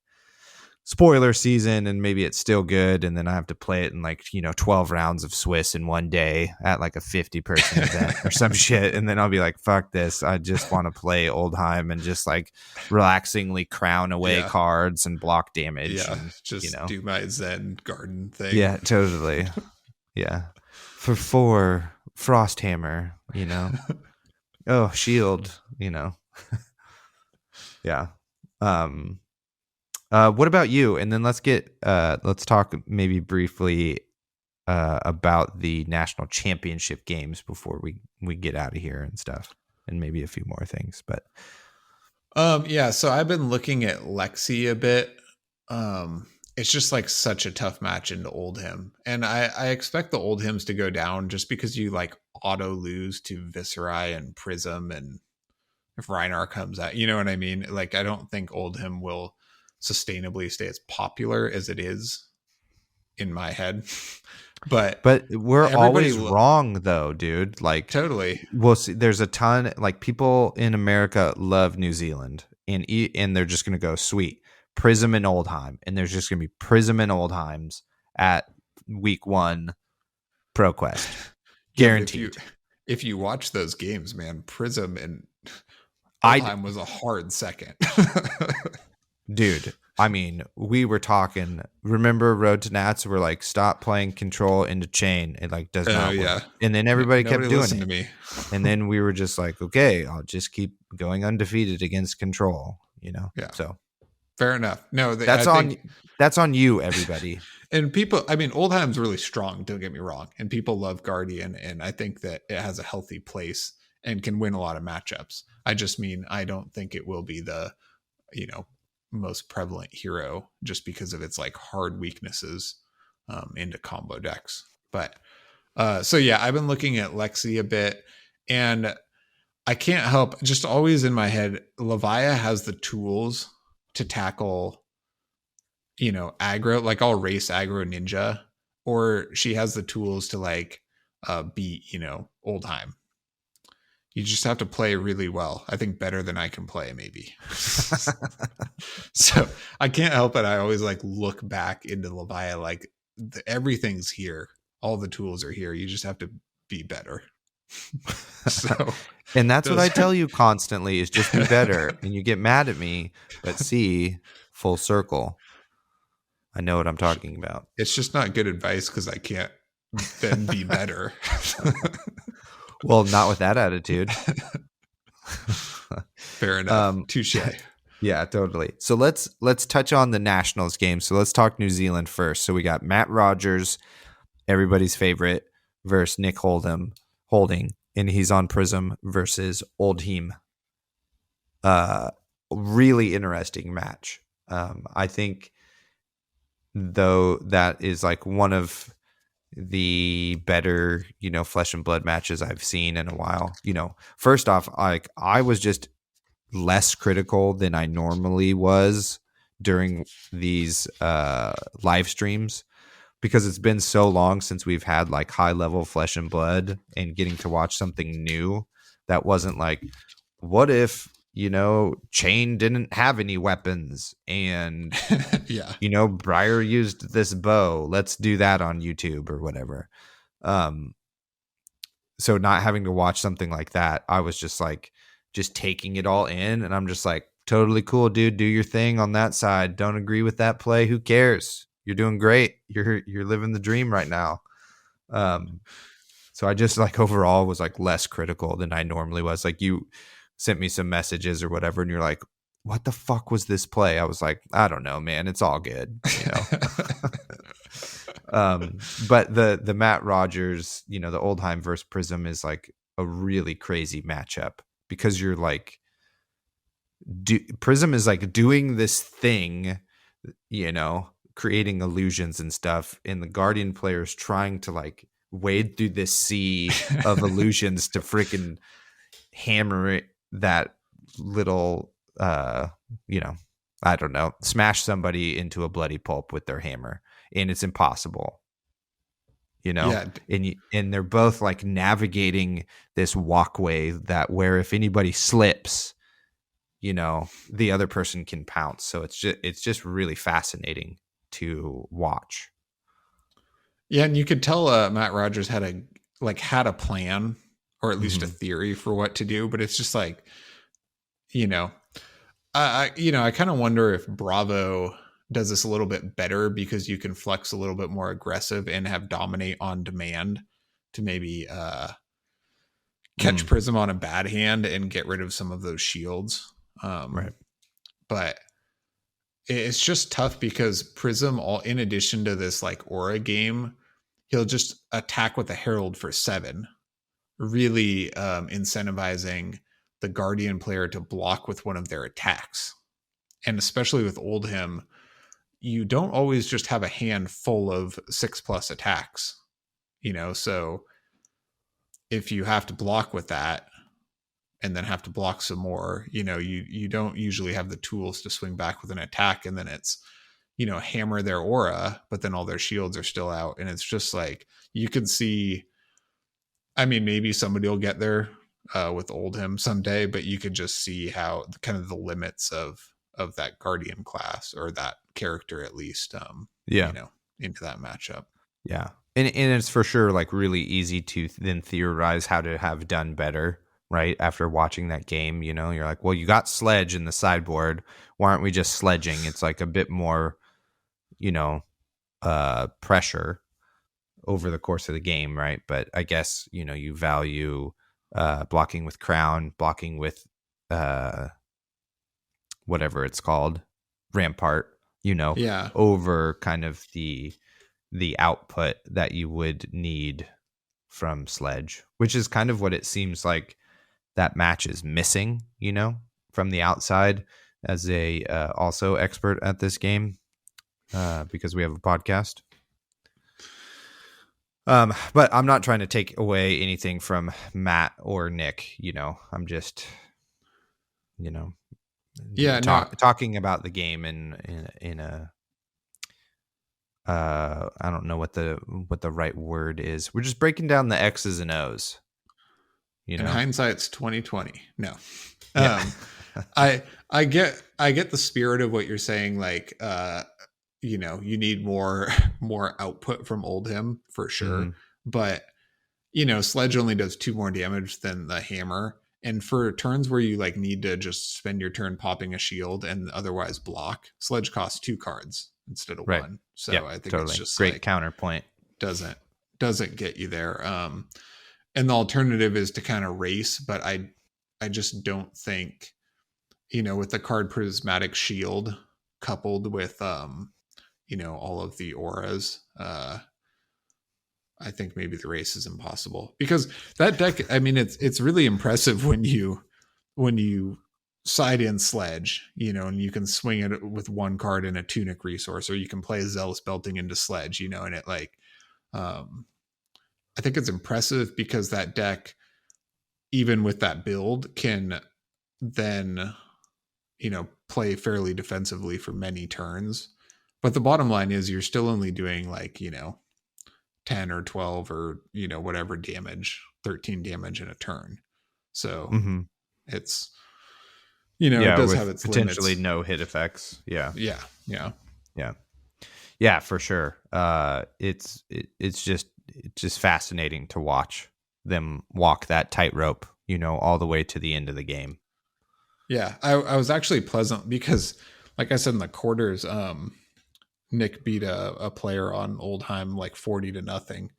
Speaker 1: spoiler season and maybe it's still good, and then I have to play it in like 12 rounds of Swiss in one day at like a 50-person event or some shit, and then I'll be like, fuck this, I just want to play Oldheim and just like relaxingly crown away cards and block damage and,
Speaker 2: just do my Zen garden thing.
Speaker 1: Yeah, totally. Yeah, for 4 Frosthammer, oh, shield, yeah. What about you? And then let's talk maybe briefly about the national championship games before we get out of here and stuff, and maybe a few more things. But
Speaker 2: so I've been looking at Lexi a bit. It's just like such a tough match into Oldhim, and I expect the Oldhims to go down just because you like auto lose to Viserai and Prism, and if Reinar comes out, you know what I mean? Like, I don't think Oldhim will sustainably stay as popular as it is in my head. But
Speaker 1: we're always wrong though, dude. Like,
Speaker 2: totally.
Speaker 1: We'll see. There's a ton, like, people in America love New Zealand, and they're just gonna go, sweet, Prism and Oldheim, and there's just gonna be Prism and Oldheims at week 1 ProQuest. Guaranteed.
Speaker 2: If you watch those games, man, Prism and Oldheim was a hard second.
Speaker 1: Dude, I mean, we were talking. Remember, Road to Nats were like, stop playing control into chain. It like does not work. Yeah. And then everybody kept doing it. To me. And then we were just like, okay, I'll just keep going undefeated against control.
Speaker 2: Yeah.
Speaker 1: So
Speaker 2: fair enough. No,
Speaker 1: that's on you, everybody.
Speaker 2: And people, I mean, Oldheim's really strong. Don't get me wrong. And people love Guardian, and I think that it has a healthy place and can win a lot of matchups. I just mean, I don't think it will be the, most prevalent hero just because of its like hard weaknesses into combo decks. But so yeah, I've been looking at Lexi a bit, and I can't help, just always in my head, Levia has the tools to tackle aggro. Like, I'll race aggro ninja, or she has the tools to like beat Oldheim. You just have to play really well. I think better than I can play, maybe. So I can't help it. I always like look back into Levia, like everything's here. All the tools are here. You just have to be better.
Speaker 1: And that's what I tell you constantly, is just be better. And you get mad at me, but see, full circle. I know what I'm talking about.
Speaker 2: It's just not good advice because I can't then be better.
Speaker 1: Well, not with that attitude.
Speaker 2: Fair enough. Touche.
Speaker 1: Yeah, totally. So let's touch on the Nationals game. So let's talk New Zealand first. So we got Matt Rogers, everybody's favorite, versus Nick Holding, and he's on Prism versus Oldheim. Really interesting match. I think, though, that is like one of the better, flesh and blood matches I've seen in a while. First off, like, I was just less critical than I normally was during these live streams, because it's been so long since we've had like high level Flesh and Blood, and getting to watch something new that wasn't like, what if, Chain didn't have any weapons and,
Speaker 2: Yeah.
Speaker 1: Briar used this bow. Let's do that on YouTube or whatever. So not having to watch something like that, I was just like, just taking it all in, and I'm just like, totally cool, dude. Do your thing on that side. Don't agree with that play. Who cares? You're doing great. You're living the dream right now. So I just like overall was like less critical than I normally was. Like, you sent me some messages or whatever, and you're like, what the fuck was this play? I was like, I don't know, man. It's all good, But the Matt Rogers, the Oldheim versus Prism is like a really crazy matchup, because you're like, Prism is like doing this thing, creating illusions and stuff, and the Guardian players trying to like wade through this sea of illusions to freaking hammer that little, I don't know, smash somebody into a bloody pulp with their hammer, and it's impossible.
Speaker 2: Yeah.
Speaker 1: And they're both like navigating this walkway that where if anybody slips, the other person can pounce. So it's just really fascinating to watch.
Speaker 2: Yeah, and you could tell Matt Rogers had a plan, or at least a theory for what to do, but it's just like, I kind of wonder if Bravo does this a little bit better, because you can flex a little bit more aggressive and have dominate on demand to maybe catch Prism on a bad hand and get rid of some of those shields.
Speaker 1: Right.
Speaker 2: But it's just tough, because Prism, in addition to this like aura game, he'll just attack with a Herald for 7, really incentivizing the Guardian player to block with one of their attacks. And especially with Oldhim, you don't always just have a hand full of 6+ attacks, so if you have to block with that and then have to block some more, you don't usually have the tools to swing back with an attack, and then it's, hammer their aura, but then all their shields are still out. And it's just like, you can see, I mean, maybe somebody will get there with Oldhim someday, but you could just see how kind of the limits of that Guardian class, or that character at least, into that matchup.
Speaker 1: Yeah. And it's for sure like really easy to then theorize how to have done better, right? After watching that game, you're like, well, you got Sledge in the sideboard. Why aren't we just sledging? It's like a bit more, pressure over the course of the game, right? But I guess, you value blocking with Crown, blocking with whatever it's called, Rampart,
Speaker 2: Yeah.
Speaker 1: over kind of the output that you would need from Sledge, which is kind of what it seems like that match is missing, from the outside, as a also expert at this game, because we have a podcast. But I'm not trying to take away anything from Matt or Nick. I'm just, talking about the game in a I don't know what the right word is. We're just breaking down the X's and O's.
Speaker 2: In hindsight's 2020. No.
Speaker 1: Yeah.
Speaker 2: I get the spirit of what you're saying. Like, you need more output from Oldhim for sure.
Speaker 1: Mm-hmm.
Speaker 2: But, Sledge only does 2 more damage than the hammer. And for turns where you like need to just spend your turn popping a shield and otherwise block, Sledge costs 2 cards instead of 1. So I think totally. It's just
Speaker 1: great
Speaker 2: like,
Speaker 1: counterpoint.
Speaker 2: Doesn't get you there. And the alternative is to kind of race, but I just don't think, with the card Prismatic Shield coupled with all of the auras, I think maybe the race is impossible, because that deck, I mean, it's really impressive when you side in Sledge, and you can swing it with 1 card in a Tunic resource, or you can play Zealous Belting into Sledge, and it like, I think it's impressive because that deck, even with that build, can then, play fairly defensively for many turns. But the bottom line is you're still only doing like, 10 or 12 or, whatever damage, 13 damage in a turn. So
Speaker 1: Mm-hmm.
Speaker 2: it's, it
Speaker 1: Yeah,
Speaker 2: does have
Speaker 1: with
Speaker 2: its
Speaker 1: potentially
Speaker 2: limits.
Speaker 1: no hit effects. Yeah.
Speaker 2: Yeah. Yeah.
Speaker 1: Yeah. Yeah, for sure. It's just fascinating to watch them walk that tightrope, all the way to the end of the game.
Speaker 2: Yeah. I was actually pleasant because, like I said, in the quarters, Nick beat a player on Oldham like 40-0.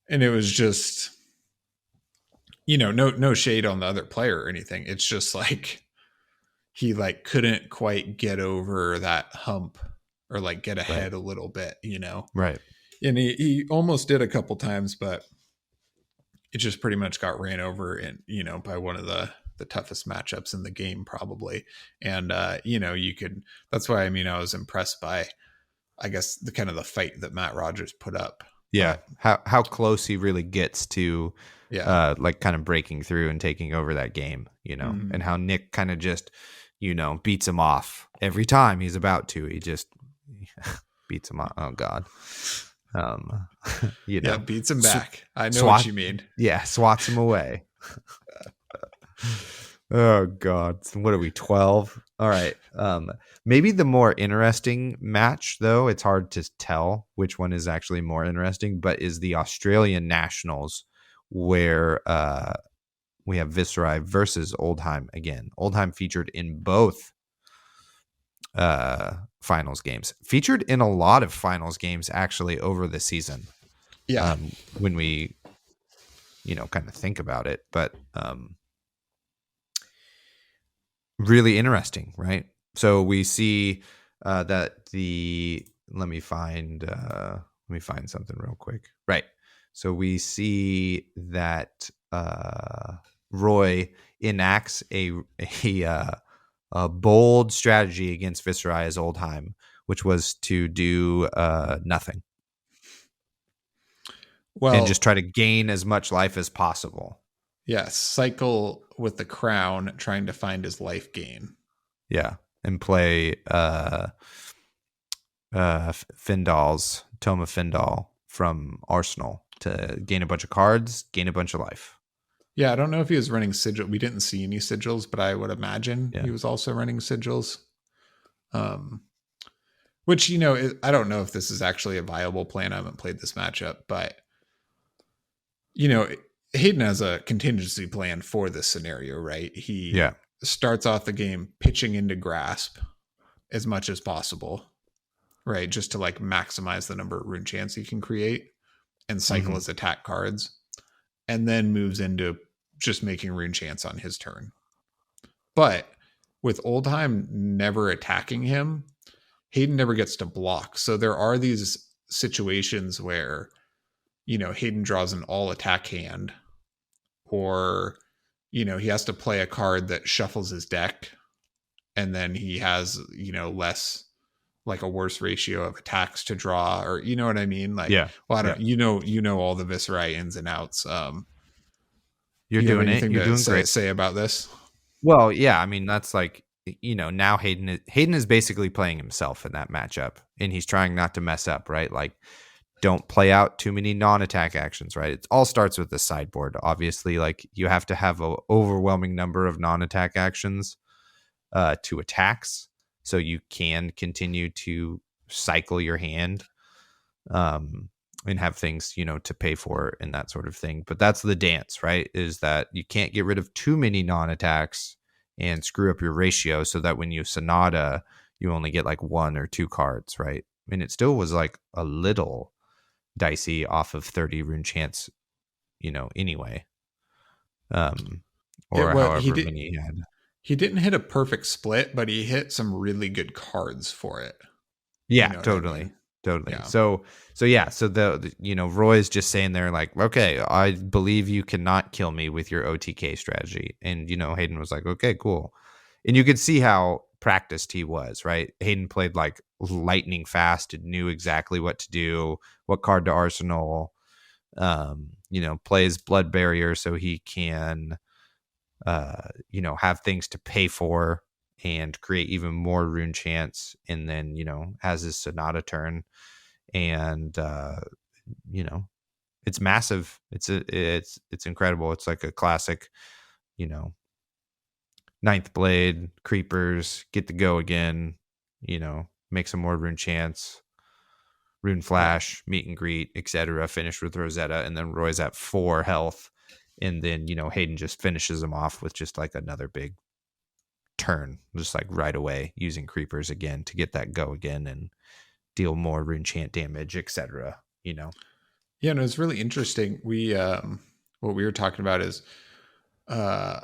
Speaker 2: And it was just, no shade on the other player or anything. It's just like he like couldn't quite get over that hump or like get
Speaker 1: Right.
Speaker 2: ahead a little bit.
Speaker 1: Right.
Speaker 2: And he almost did a couple times, but it just pretty much got ran over and by one of the toughest matchups in the game probably. And you could, that's why I was impressed by, I guess, the kind of the fight that Matt Rogers put up.
Speaker 1: Yeah.
Speaker 2: But
Speaker 1: How close he really gets to
Speaker 2: yeah.
Speaker 1: like kind of breaking through and taking over that game,
Speaker 2: Mm-hmm.
Speaker 1: and how Nick kind of just, beats him off every time he's about to. He just beats him off. Oh God. Um,
Speaker 2: Yeah, beats him
Speaker 1: sw-
Speaker 2: back. I know what
Speaker 1: swat,
Speaker 2: you mean.
Speaker 1: yeah, swats him away. Oh God. So what are we, 12? All right. Maybe the more interesting match, though, it's hard to tell which one is actually more interesting, but is the Australian Nationals, where we have Viserai versus Oldham again. Oldham featured in both finals games. Featured in a lot of finals games actually over the season.
Speaker 2: Yeah.
Speaker 1: When we kind of think about it, but really interesting, right? So we see that let me find something real quick. Right. So we see that Roy enacts a bold strategy against Viserai as Oldham, which was to do nothing and just
Speaker 2: Well,
Speaker 1: try to gain as much life as possible.
Speaker 2: yes, cycle with the crown trying to find his life gain.
Speaker 1: Yeah, and play Toma Findal from Arsenal to gain a bunch of cards, gain a bunch of life.
Speaker 2: Yeah, I don't know if he was running sigil. We didn't see any sigils, but I would imagine
Speaker 1: Yeah.
Speaker 2: he was also running sigils. Which, I don't know if this is actually a viable plan. I haven't played this matchup, but Hayden has a contingency plan for this scenario, right? He
Speaker 1: Yeah.
Speaker 2: starts off the game pitching into grasp as much as possible, right? Just to like maximize the number of rune chance he can create and cycle his attack cards, and then moves into just making rune chance on his turn. But with Oldham never attacking him, Hayden never gets to block. So there are these situations where, Hayden draws an all attack hand, or, he has to play a card that shuffles his deck, and then he has, less, like a worse ratio of attacks to draw, or you know what I mean? Like,
Speaker 1: Yeah.
Speaker 2: well, I don't,
Speaker 1: Yeah.
Speaker 2: all the Viserai ins and outs.
Speaker 1: You're
Speaker 2: Do you have
Speaker 1: doing it.
Speaker 2: anything
Speaker 1: You're
Speaker 2: to
Speaker 1: doing great.
Speaker 2: say about this?
Speaker 1: Well, yeah, I mean, that's like, now Hayden is basically playing himself in that matchup, and he's trying not to mess up, right? Like, don't play out too many non-attack actions, right? It all starts with the sideboard. Obviously, like, you have to have an overwhelming number of non-attack actions to attacks, so you can continue to cycle your hand and have things, to pay for and that sort of thing. But that's the dance, right? Is that you can't get rid of too many non-attacks and screw up your ratio, so that when you Sonata, you only get like 1 or 2 cards, right? And it still was like a little dicey off of 30 rune chance, anyway. Or
Speaker 2: He
Speaker 1: however
Speaker 2: did.
Speaker 1: many he had.
Speaker 2: He didn't hit a perfect split, but he hit some really good cards for it. You
Speaker 1: Yeah,
Speaker 2: know what I
Speaker 1: totally.
Speaker 2: mean?
Speaker 1: Totally.
Speaker 2: Yeah.
Speaker 1: So Roy's just saying there like, okay, I believe you cannot kill me with your OTK strategy. And, Hayden was like, okay, cool. And you could see how practiced he was, right? Hayden played like lightning fast and knew exactly what to do, what card to arsenal, plays blood barrier so he can have things to pay for and create even more rune chance, and then has his Sonata turn, and it's massive. It's incredible. It's like a classic, you know, ninth blade, creepers, get to go again, make some more rune chance, rune
Speaker 2: Yeah.
Speaker 1: flash, meet and greet, etc. Finish with Rosetta, and then Roy's at 4 health, and then Hayden just finishes him off with just like another big turn, just like right away, using creepers again to get that go again and deal more rune chant damage, etc.
Speaker 2: Yeah, no, it's really interesting. We what we were talking about is uh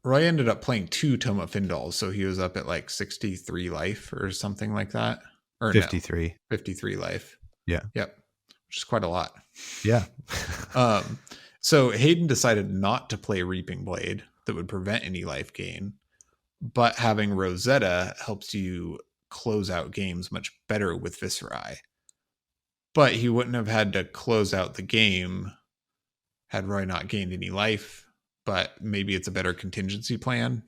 Speaker 2: Roy ended up playing 2 Toma Findals, so he was up at like 63 life or something like that. Or no,
Speaker 1: 53.
Speaker 2: 53 life.
Speaker 1: Yeah.
Speaker 2: Yep. Which is quite a lot.
Speaker 1: Yeah.
Speaker 2: Um so Hayden decided not to play Reaping Blade that would prevent any life gain, but having Rosetta helps you close out games much better with Viscerai. But he wouldn't have had to close out the game had Roy not gained any life. But maybe it's a better contingency plan,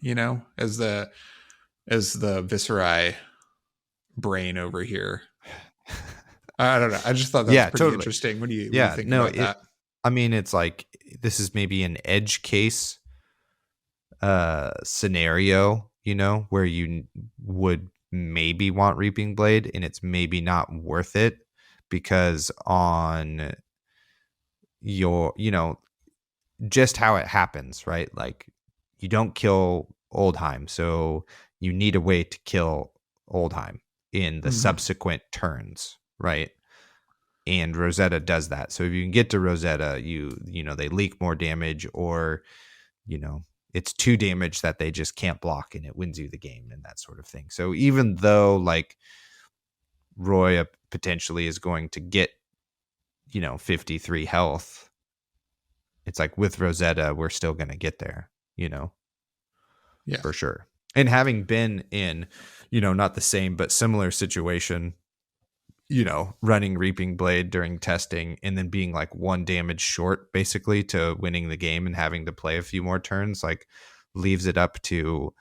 Speaker 2: as the Viscerai brain over here. I don't know. I just thought that was
Speaker 1: Yeah,
Speaker 2: pretty
Speaker 1: totally.
Speaker 2: interesting. What do you
Speaker 1: Yeah,
Speaker 2: think
Speaker 1: no,
Speaker 2: about that?
Speaker 1: I mean, it's like this is maybe an edge case scenario, where you would maybe want Reaping Blade, and it's maybe not worth it because on your, just how it happens, right? Like you don't kill Oldheim, so you need a way to kill Oldheim in the
Speaker 2: Mm-hmm.
Speaker 1: subsequent turns, right? And Rosetta does that. So if you can get to Rosetta, they leak more damage, or it's 2 damage that they just can't block, and it wins you the game and that sort of thing. So even though like Roy potentially is going to get 53 health, it's like with Rosetta we're still going to get there,
Speaker 2: Yeah.
Speaker 1: for sure. And having been in not the same but similar situation, running Reaping Blade during testing and then being like 1 damage short basically to winning the game and having to play a few more turns, like leaves it up to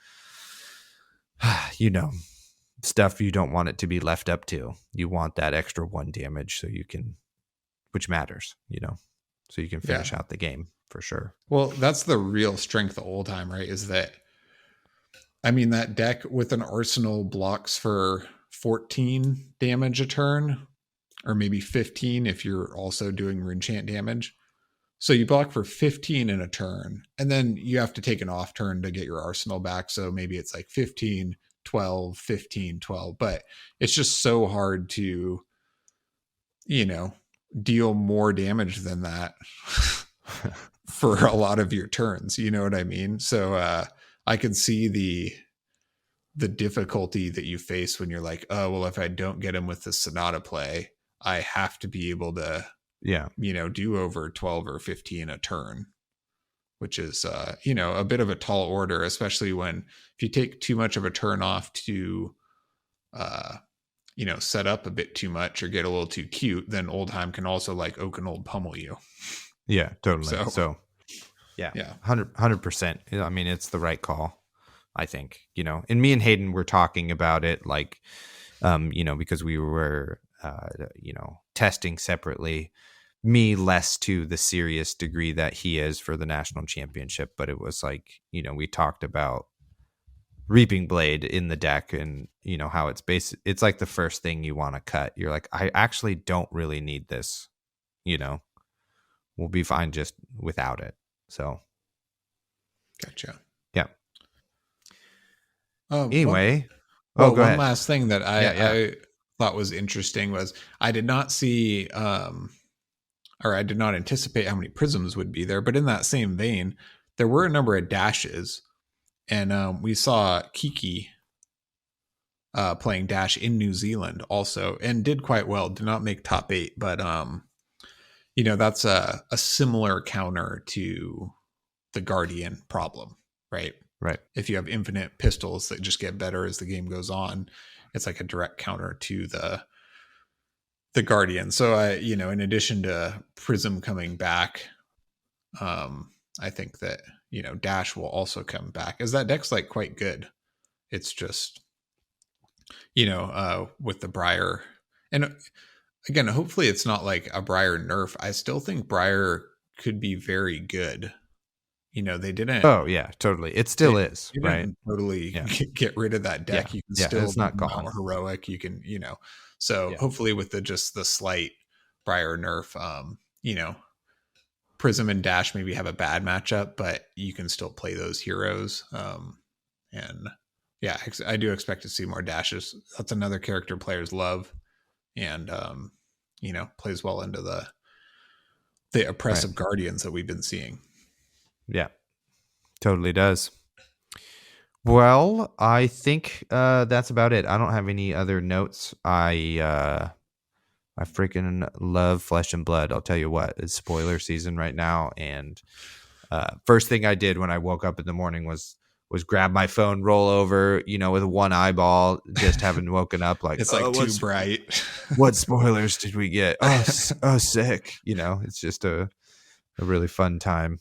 Speaker 1: stuff you don't want it to be left up to. You want that extra 1 damage so you can, which matters, so you can
Speaker 2: Yeah.
Speaker 1: finish out the game for sure.
Speaker 2: Well, that's the real strength of Oldheim, right? Is that, I mean, that deck with an arsenal blocks for 14 damage a turn, or maybe 15 if you're also doing rune chant damage. So you block for 15 in a turn, and then you have to take an off turn to get your arsenal back. So maybe it's like 15, 12, 15, 12. But it's just so hard to, deal more damage than that for a lot of your turns. You know what I mean? So I can see the difficulty that you face when you're like, oh, well, if I don't get him with the Sonata play, I have to be able to,
Speaker 1: Yeah.
Speaker 2: do over 12 or 15 a turn, which is, a bit of a tall order, especially when if you take too much of a turn off to, set up a bit too much or get a little too cute, then Oldheim can also like Oakenold pummel you.
Speaker 1: Yeah, totally. So yeah,
Speaker 2: yeah.
Speaker 1: 100%. I mean, it's the right call, I think, and me and Hayden were talking about it, like, because we were, testing separately, me less to the serious degree that he is for the national championship. But it was like, we talked about Reaping Blade in the deck and, how it's like the first thing you want to cut. You're like, I actually don't really need this, we'll be fine just without it. So.
Speaker 2: Gotcha.
Speaker 1: Yeah. Anyway.
Speaker 2: Go
Speaker 1: one
Speaker 2: ahead. Last thing that
Speaker 1: I
Speaker 2: thought was interesting was I did not see, or I did not anticipate how many prisms would be there. But in that same vein, there were a number of dashes. And we saw Kiki playing Dash in New Zealand also, and did quite well. Did not make top 8, but that's a similar counter to the Guardian problem, right?
Speaker 1: Right.
Speaker 2: If you have infinite pistols that just get better as the game goes on, it's like a direct counter to the Guardian. So in addition to Prism coming back, I think that Dash will also come back, as that deck's like quite good. It's just, with the Briar. And again, hopefully it's not like a Briar nerf. I still think Briar could be very good. They didn't.
Speaker 1: Oh yeah, totally. It still is,
Speaker 2: you
Speaker 1: right?
Speaker 2: didn't totally
Speaker 1: Yeah.
Speaker 2: get rid of that deck.
Speaker 1: Yeah.
Speaker 2: You can
Speaker 1: Yeah,
Speaker 2: still
Speaker 1: it's not
Speaker 2: be
Speaker 1: gone.
Speaker 2: more heroic. You can, so
Speaker 1: Yeah.
Speaker 2: hopefully with the slight Briar nerf, Prism and Dash maybe have a bad matchup, but you can still play those heroes. And yeah, I do expect to see more Dashes. That's another character players love, and plays well into the oppressive guardians that we've been seeing.
Speaker 1: Yeah, totally does. Well, I think that's about it. I don't have any other notes. I freaking love Flesh and Blood. I'll tell you what, it's spoiler season right now, and first thing I did when I woke up in the morning was grab my phone, roll over, with one eyeball, just having woken up. Like
Speaker 2: it's like too bright.
Speaker 1: What spoilers did we get? Oh, sick. It's just a really fun time.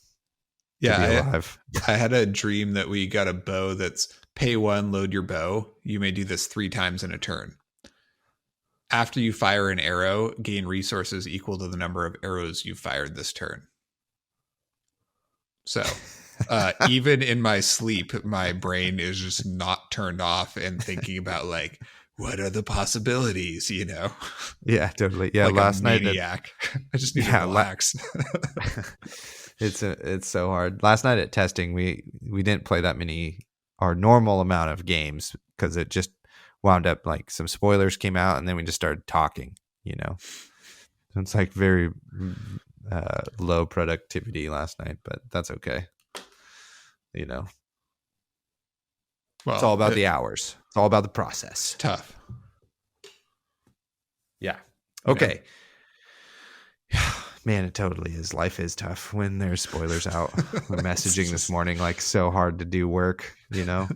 Speaker 2: Yeah, I had a dream that we got a bow that's pay 1, load your bow. You may do this 3 times in a turn. After you fire an arrow, gain resources equal to the number of arrows you fired this turn. So even in my sleep, my brain is just not turned off and thinking about like, what are the possibilities,
Speaker 1: Yeah, totally. Yeah,
Speaker 2: like
Speaker 1: last night
Speaker 2: maniac. I just need to relax.
Speaker 1: It's so hard. Last night at testing, we didn't play that many, our normal amount of games, because it just wound up like some spoilers came out, and then we just started talking. So it's like very low productivity last night, but that's okay. Well, it's all about the hours. It's all about the process.
Speaker 2: Tough.
Speaker 1: Yeah. Okay. Man, it totally is. Life is tough when there's spoilers out. We're messaging this morning, like, so hard to do work,
Speaker 2: Yeah,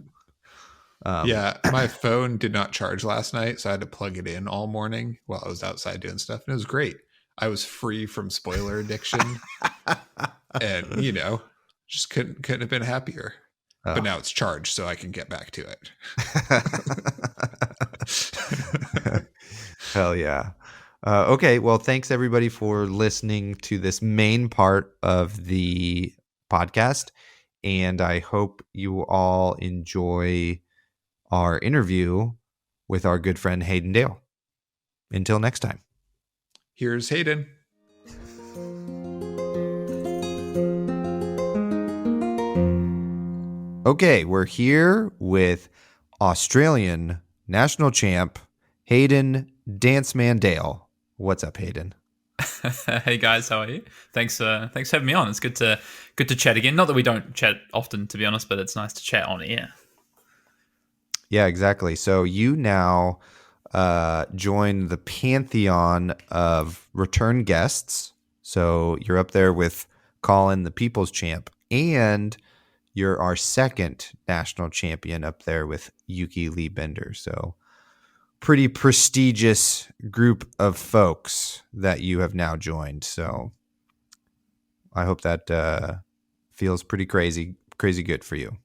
Speaker 2: my phone did not charge last night, so I had to plug it in all morning while I was outside doing stuff, and it was great. I was free from spoiler addiction, and just couldn't have been happier. But now it's charged, so I can get back to it.
Speaker 1: Hell yeah. Okay, well, thanks everybody for listening to this main part of the podcast, and I hope you all enjoy our interview with our good friend Hayden Dale. Until next time.
Speaker 2: Here's Hayden.
Speaker 1: Okay, we're here with Australian national champ Hayden Danceman Dale. What's up, Hayden?
Speaker 3: Hey guys, how are you? Thanks for having me on. It's good to chat again. Not that we don't chat often, to be honest, but it's nice to chat on air.
Speaker 1: Yeah, exactly. So you now join the pantheon of return guests. So you're up there with Colin, the People's Champ, and you're our second national champion up there with Yuki Lee Bender. So pretty prestigious group of folks that you have now joined. So I hope that feels pretty crazy good for you.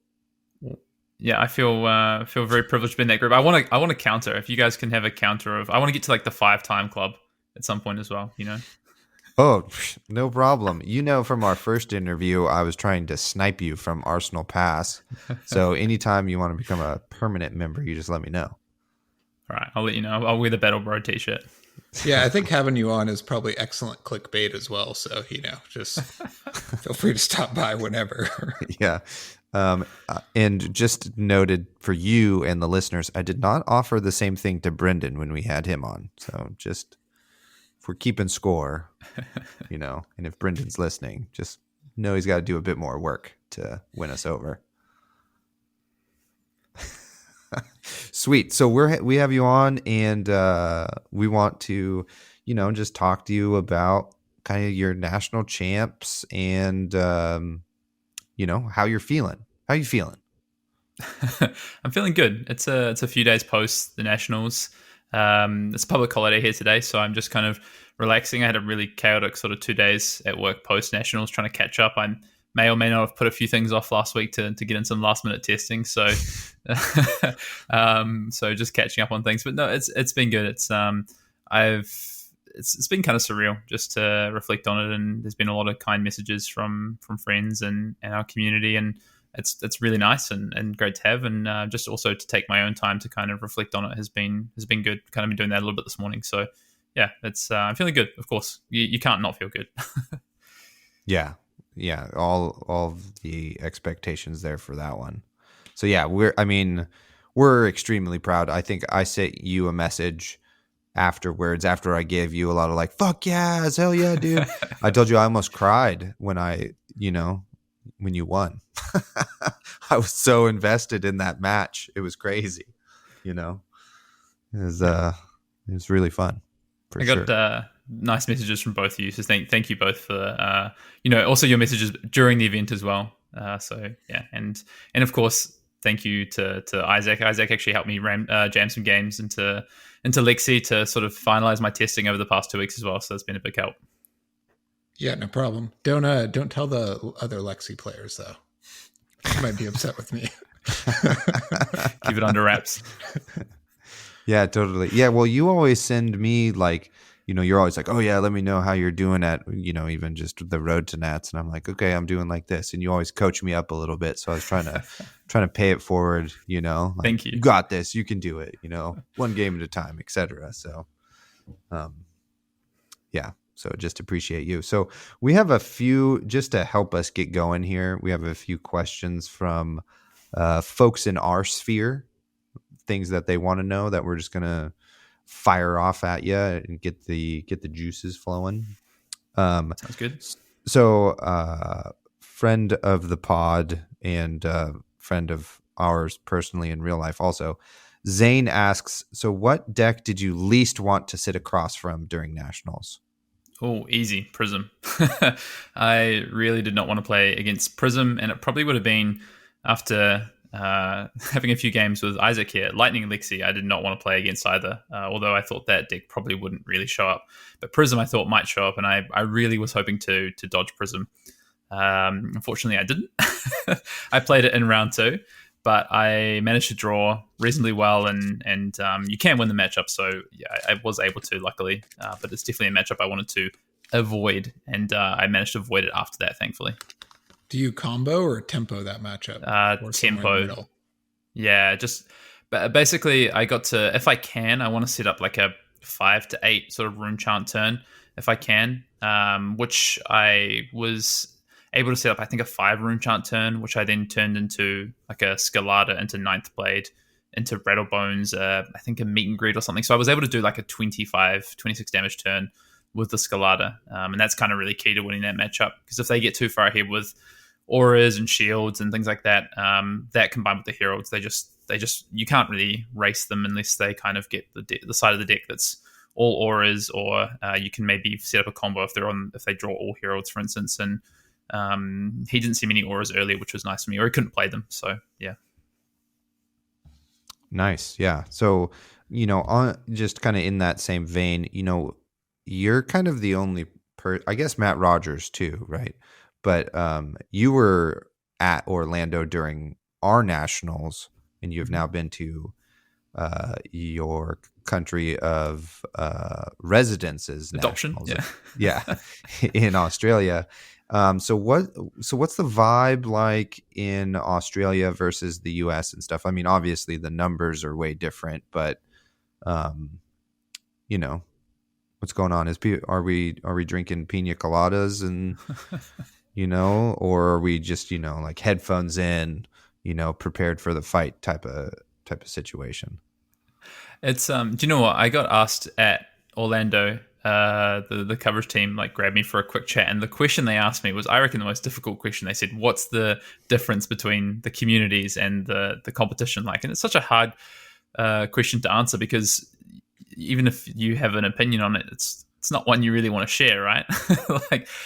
Speaker 3: Yeah, I feel very privileged to be in that group. I want to counter. If you guys can have a counter of, I want to get to like the 5-time club at some point as well.
Speaker 1: Oh, no problem. From our first interview, I was trying to snipe you from Arsenal Pass. So anytime you want to become a permanent member, you just let me know.
Speaker 3: All right, I'll let you know. I'll wear the Battle Bro t-shirt.
Speaker 2: Yeah, I think having you on is probably excellent clickbait as well. So, just feel free to stop by whenever.
Speaker 1: Yeah. And just noted for you and the listeners, I did not offer the same thing to Brendan when we had him on. So just, if we're keeping score, and if Brendan's listening, just know he's got to do a bit more work to win us over. Sweet. So we have you on, and we want to, just talk to you about kind of your national champs and, how you're feeling. How you feeling?
Speaker 3: I'm feeling good. It's a few days post the nationals. It's a public holiday here today, so I'm just kind of relaxing. I had a really chaotic sort of 2 days at work post nationals, trying to catch up. I'm may or may not have put a few things off last week to get in some last minute testing. So, so just catching up on things. But no, it's been good. It's been kind of surreal just to reflect on it, and there's been a lot of kind messages from friends and our community, and it's really nice and great to have, and just also to take my own time to kind of reflect on it has been good. Kind of been doing that a little bit this morning, so yeah, it's I'm feeling good. Of course, you can't not feel good.
Speaker 1: Yeah, all of the expectations there for that one. So yeah, we're extremely proud. I think I sent you a message afterwards, after I gave you a lot of like, fuck yeah, hell yeah, dude. I told you I almost cried when when you won. I was so invested in that match. It was crazy. It was really fun.
Speaker 3: I got nice messages from both of you. So thank you both for also your messages during the event as well. So yeah, and of course thank you to Isaac. Isaac actually helped me jam some games into Lexi to sort of finalize my testing over the past 2 weeks as well. So that's been a big help.
Speaker 2: Yeah, no problem. Don't tell the other Lexi players though. They might be upset with me.
Speaker 3: Keep it under wraps.
Speaker 1: Yeah, totally. Yeah, well, you always send me like, you're always like, oh yeah, let me know how you're doing at, even just the road to Nats. And I'm like, okay, I'm doing like this. And you always coach me up a little bit. So I was trying to pay it forward, like,
Speaker 3: thank you.
Speaker 1: You got this. You can do it, one game at a time, etc. So, yeah. So just appreciate you. So we have a few, just to help us get going here, we have a few questions from folks in our sphere, things that they want to know that we're just going to fire off at you and get the juices flowing.
Speaker 3: Sounds good.
Speaker 1: So friend of the pod and friend of ours personally in real life also, Zane asks, so what deck did you least want to sit across from during Nationals?
Speaker 3: Oh, easy. Prism. I really did not want to play against Prism, and it probably would have been after having a few games with Isaac here. Lightning Lexi, I did not want to play against either, although I thought that deck probably wouldn't really show up. But Prism I thought might show up, and I really was hoping to dodge Prism. Unfortunately, I didn't. I played it in round 2, but I managed to draw reasonably well, and you can win the matchup. So yeah, I was able to, luckily. But it's definitely a matchup I wanted to avoid, and I managed to avoid it after that, thankfully.
Speaker 2: Do you combo or tempo that matchup?
Speaker 3: Tempo. Yeah, just basically I got to, if I can, I want to set up like a 5 to 8 sort of rune chant turn, if I can, which I was able to set up, I think, a 5 rune chant turn, which I then turned into like a Skalada into Ninth Blade, into Rattlebones, I think a Meet and Greet or something. So I was able to do like a 26 damage turn with the Skalada. And that's kind of really key to winning that matchup, because if they get too far ahead with auras and shields and things like that, that combined with the heralds, they just you can't really race them unless they kind of get the side of the deck that's all auras, or you can maybe set up a combo if they draw all heralds, for instance. And he didn't see many auras earlier, which was nice for me, or he couldn't play them. So yeah.
Speaker 1: Nice. Yeah. So, on just kind of in that same vein, you're kind of the only I guess Matt Rogers too, right? But you were at Orlando during our Nationals, and you've now been to your country of residences,
Speaker 3: adoption,
Speaker 1: Nationals. Yeah, in Australia. So what's the vibe like in Australia versus the US and stuff? I mean, obviously the numbers are way different, but what's going on? Are we drinking pina coladas and or are we just like headphones in, prepared for the fight type of situation?
Speaker 3: It's do you know what, I got asked at Orlando, the coverage team like grabbed me for a quick chat, and the question they asked me was, I reckon, the most difficult question. They said, what's the difference between the communities and the competition like? And it's such a hard question to answer, because even if you have an opinion on it, it's not one you really want to share, right?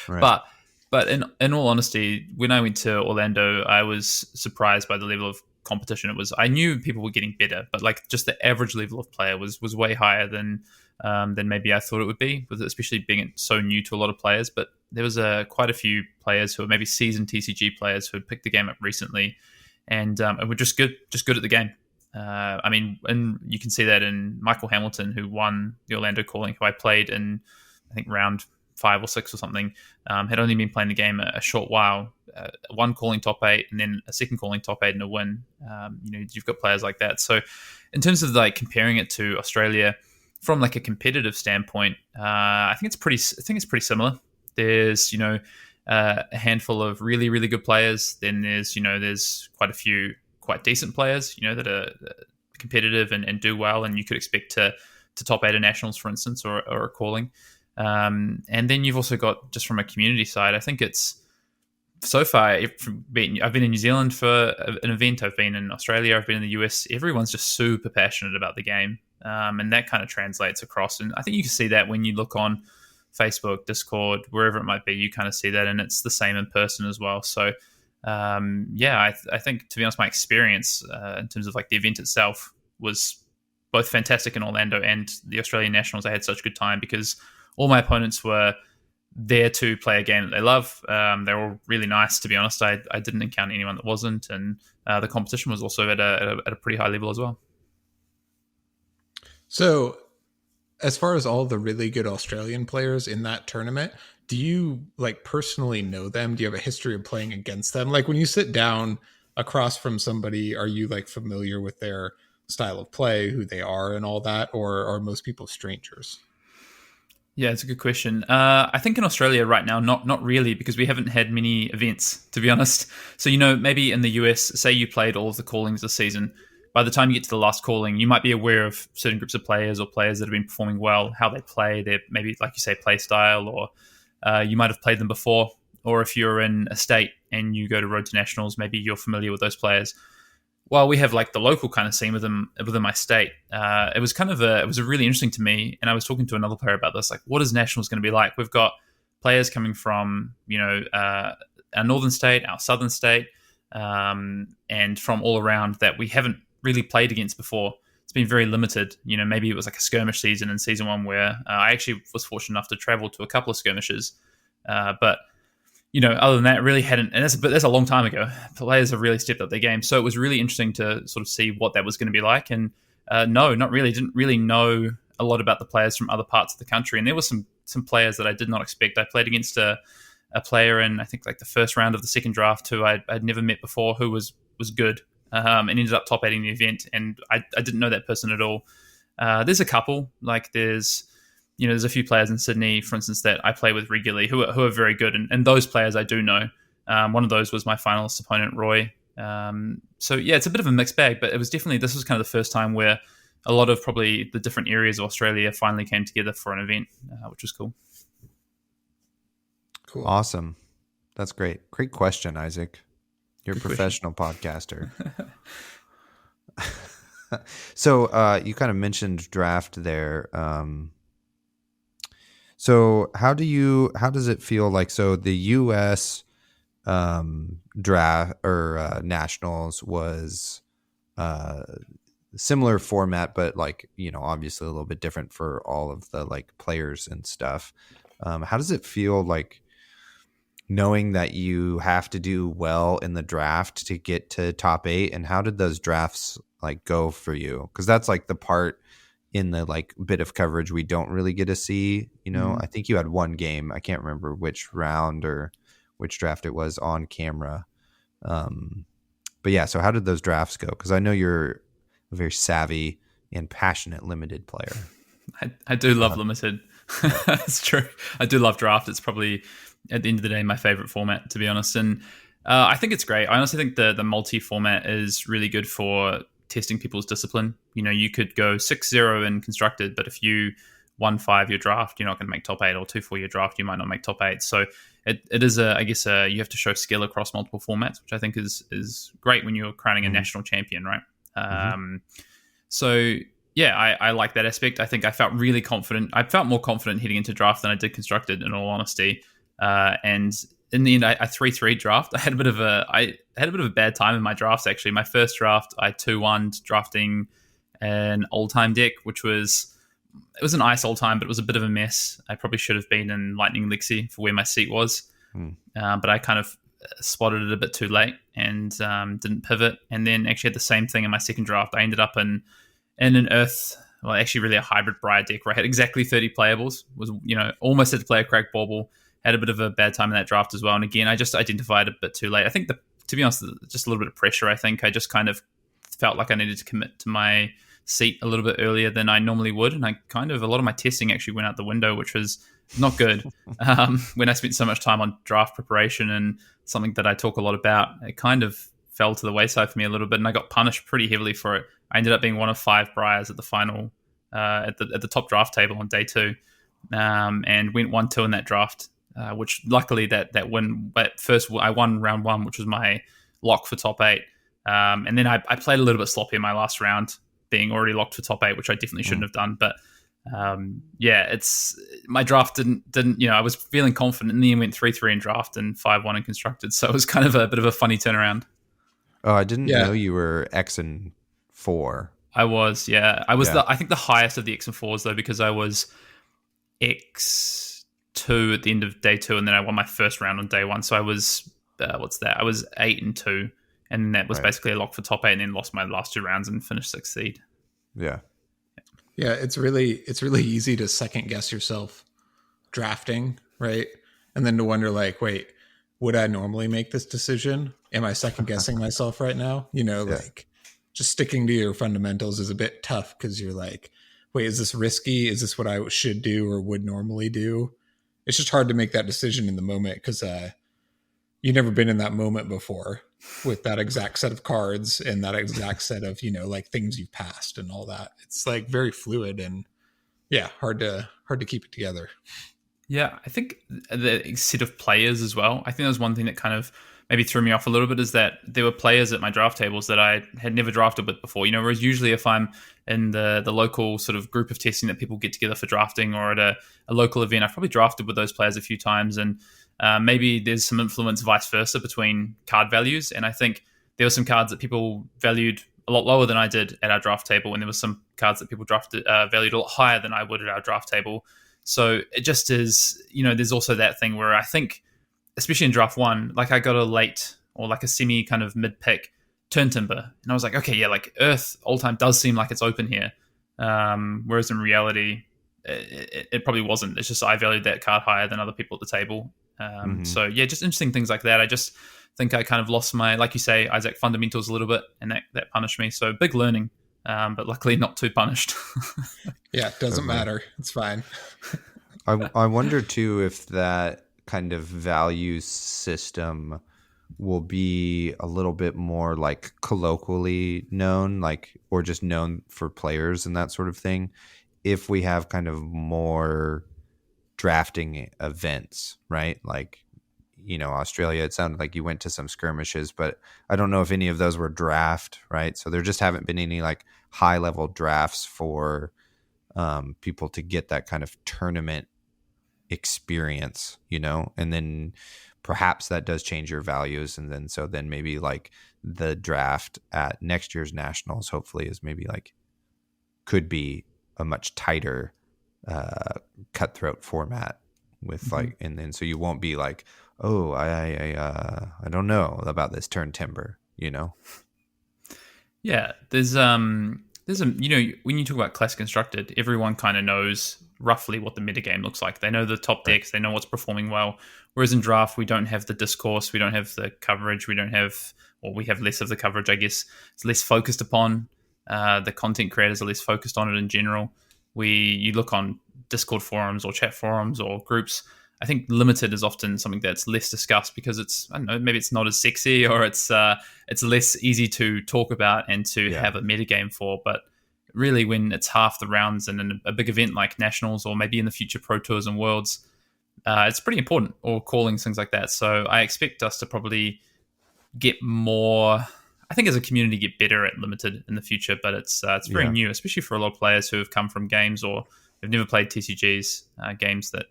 Speaker 1: Right.
Speaker 3: But in all honesty, when I went to Orlando, I was surprised by the level of competition. I knew people were getting better, but like just the average level of player was way higher than maybe I thought it would be, with especially being so new to a lot of players. But there was quite a few players who were maybe seasoned TCG players who had picked the game up recently, and were just good at the game. I mean, and you can see that in Michael Hamilton, who won the Orlando Calling, who I played in, I think, round 5 or 6 or something, had only been playing the game a short while. One calling top 8 and then a second calling top 8 and a win. You've got players like that. So in terms of like comparing it to Australia from like a competitive standpoint, I think it's pretty similar. There's a handful of really, really good players. Then there's quite a few quite decent players, that are competitive and do well, and you could expect to top 8 at nationals, for instance, or a calling. And then you've also got, just from a community side, I think it's so far, I've been in New Zealand for an event, I've been in Australia, I've been in the US, everyone's just super passionate about the game. And that kind of translates across. And I think you can see that when you look on Facebook, Discord, wherever it might be, you kind of see that, and it's the same in person as well. So I think, to be honest, my experience in terms of like the event itself was both fantastic in Orlando and the Australian Nationals. I had such a good time because all my opponents were there to play a game that they love. They're all really nice, to be honest. I didn't encounter anyone that wasn't, and the competition was also at a pretty high level as well.
Speaker 2: So, as far as all the really good Australian players in that tournament, do you like personally know them? Do you have a history of playing against them? Like when you sit down across from somebody, are you like familiar with their style of play, who they are and all that, or are most people strangers?
Speaker 3: Yeah, it's a good question. I think in Australia right now, not really, because we haven't had many events, to be honest. So, maybe in the US, say you played all of the callings this season, by the time you get to the last calling, you might be aware of certain groups of players or players that have been performing well, how they play, their maybe, like you say, play style, or you might have played them before. Or if you're in a state and you go to Road to Nationals, maybe you're familiar with those players. Well, we have like the local kind of scene within my state. It was really interesting to me, and I was talking to another player about this. Like, what is Nationals going to be like? We've got players coming from our northern state, our southern state, and from all around that we haven't really played against before. It's been very limited. Maybe it was like a skirmish season in season 1 where I actually was fortunate enough to travel to a couple of skirmishes, but. Other than that, really hadn't, and that's a long time ago. Players have really stepped up their game, so it was really interesting to sort of see what that was going to be like. And no, not really. Didn't really know a lot about the players from other parts of the country, and there were some players that I did not expect. I played against a player in, I think, like the first round of the second draft who I'd never met before, who was good, and ended up top 8ing the event, and I didn't know that person at all. There's a couple, like there's a few players in Sydney, for instance, that I play with regularly who are very good. And those players I do know. One of those was my finalist opponent, Roy. So, yeah, it's a bit of a mixed bag, but this was kind of the first time where a lot of probably the different areas of Australia finally came together for an event, which was cool.
Speaker 1: Cool. Awesome. That's great. Great question, Isaac. You're a professional podcaster. So you kind of mentioned draft there. So how does it feel like? So the U.S. Draft or nationals was similar format, but like obviously a little bit different for all of the like players and stuff. How does it feel like knowing that you have to do well in the draft to get to top 8? And how did those drafts like go for you? Because that's like the part in the like bit of coverage we don't really get to see. I think you had one game, I can't remember which round or which draft it was, on camera. But yeah, so how did those drafts go? Because I know you're a very savvy and passionate limited player.
Speaker 3: I do love limited. It's true. I do love draft. It's probably at the end of the day my favorite format, to be honest. And I think it's great. I honestly think the multi format is really good for testing people's discipline. You could go 6-0 in constructed, but if you 1-5 your draft, you're not going to make top 8, or 2-4 your draft, you might not make top 8. So it is you have to show skill across multiple formats, which I think is great when you're crowning a national champion, right? So yeah, I like that aspect. I think I felt really confident. I felt more confident heading into draft than I did constructed, in all honesty. And in the end, I 3-3 draft. I had a bit of a bad time in my drafts, actually. My first draft, I 2-1 drafting an old time deck, which was an ice all time, but it was a bit of a mess. I probably should have been in Lightning Lexi for where my seat was, but I kind of spotted it a bit too late and didn't pivot. And then actually had the same thing in my second draft. I ended up in an Earth, well, actually really a hybrid Briar deck where I had exactly 30 playables. Was almost had to play a crack bauble. Had a bit of a bad time in that draft as well. And again, I just identified a bit too late. I think to be honest, just a little bit of pressure. I think I just kind of felt like I needed to commit to my seat a little bit earlier than I normally would. And a lot of my testing actually went out the window, which was not good. When I spent so much time on draft preparation and something that I talk a lot about, it kind of fell to the wayside for me a little bit, and I got punished pretty heavily for it. I ended up being one of 5 Briars at the final, at the top draft table on day 2, and went 1-2 in that draft. Which luckily that win, but first I won round 1, which was my lock for top 8. And then I played a little bit sloppy in my last round, being already locked for top 8, which I definitely shouldn't have done. But it's my draft didn't I was feeling confident. In the end, went 3-3 in draft and 5-1 in constructed. So it was kind of a bit of a funny turnaround.
Speaker 1: Oh, I didn't know you were X and 4.
Speaker 3: I was, yeah. I was I think the highest of the X and 4s though, because I was X2 at the end of day 2, and then I won my first round on day 1. So I was I was 8-2, and that was basically a lock for top 8, and then lost my last 2 rounds and finished 6th seed.
Speaker 1: Yeah.
Speaker 2: Yeah, it's really easy to second guess yourself drafting, right? And then to wonder like, wait, would I normally make this decision? Am I second guessing myself right now? Like just sticking to your fundamentals is a bit tough because you're like, wait, is this risky? Is this what I should do or would normally do? It's just hard to make that decision in the moment because you've never been in that moment before with that exact set of cards and that exact set of, like things you've passed and all that. It's like very fluid and hard to keep it together.
Speaker 3: Yeah, I think the set of players as well. I think that was one thing that kind of maybe threw me off a little bit, is that there were players at my draft tables that I had never drafted with before. Whereas usually if I'm in the local sort of group of testing that people get together for drafting, or at a local event, I've probably drafted with those players a few times, and maybe there's some influence vice versa between card values. And I think there were some cards that people valued a lot lower than I did at our draft table, and there were some cards that people valued a lot higher than I would at our draft table. So it just is, there's also that thing where I think, especially in draft 1, like I got a late or like a semi kind of mid pick turn timber, and I was like, okay, yeah, like Earth all time does seem like it's open here, whereas in reality it probably wasn't. It's just I valued that card higher than other people at the table. So yeah, just interesting things like that. I just think I kind of lost my, like you say, Isaac, fundamentals a little bit, and that punished me. So big learning, but luckily not too punished.
Speaker 2: Yeah, it doesn't matter. It's fine.
Speaker 1: I wonder too if that kind of value system will be a little bit more like colloquially known, like, or just known for players and that sort of thing, if we have kind of more drafting events, right? Like, Australia, it sounded like you went to some skirmishes, but I don't know if any of those were draft, right? So there just haven't been any like high level drafts for people to get that kind of tournament experience, and then perhaps that does change your values. And then maybe like the draft at next year's nationals hopefully is maybe like could be a much tighter cutthroat format with like, and then so you won't be like, oh, I don't know about this turn timber, Yeah,
Speaker 3: there's a when you talk about class constructed, everyone kind of knows roughly what the metagame looks like. They know the top decks, they know what's performing well. Whereas in draft, we don't have the discourse, we don't have the coverage, we have less of the coverage, I guess. It's less focused upon. The content creators are less focused on it in general. You look on Discord forums or chat forums or groups. I think limited is often something that's less discussed because it's, I don't know, maybe it's not as sexy, or it's less easy to talk about and to have a metagame for. But really, when it's half the rounds and in a big event like Nationals, or maybe in the future Pro Tours and Worlds, it's pretty important, or callings, things like that. So I expect us to probably get more, I think as a community, get better at limited in the future. But it's very new, especially for a lot of players who have come from games or have never played TCGs, games that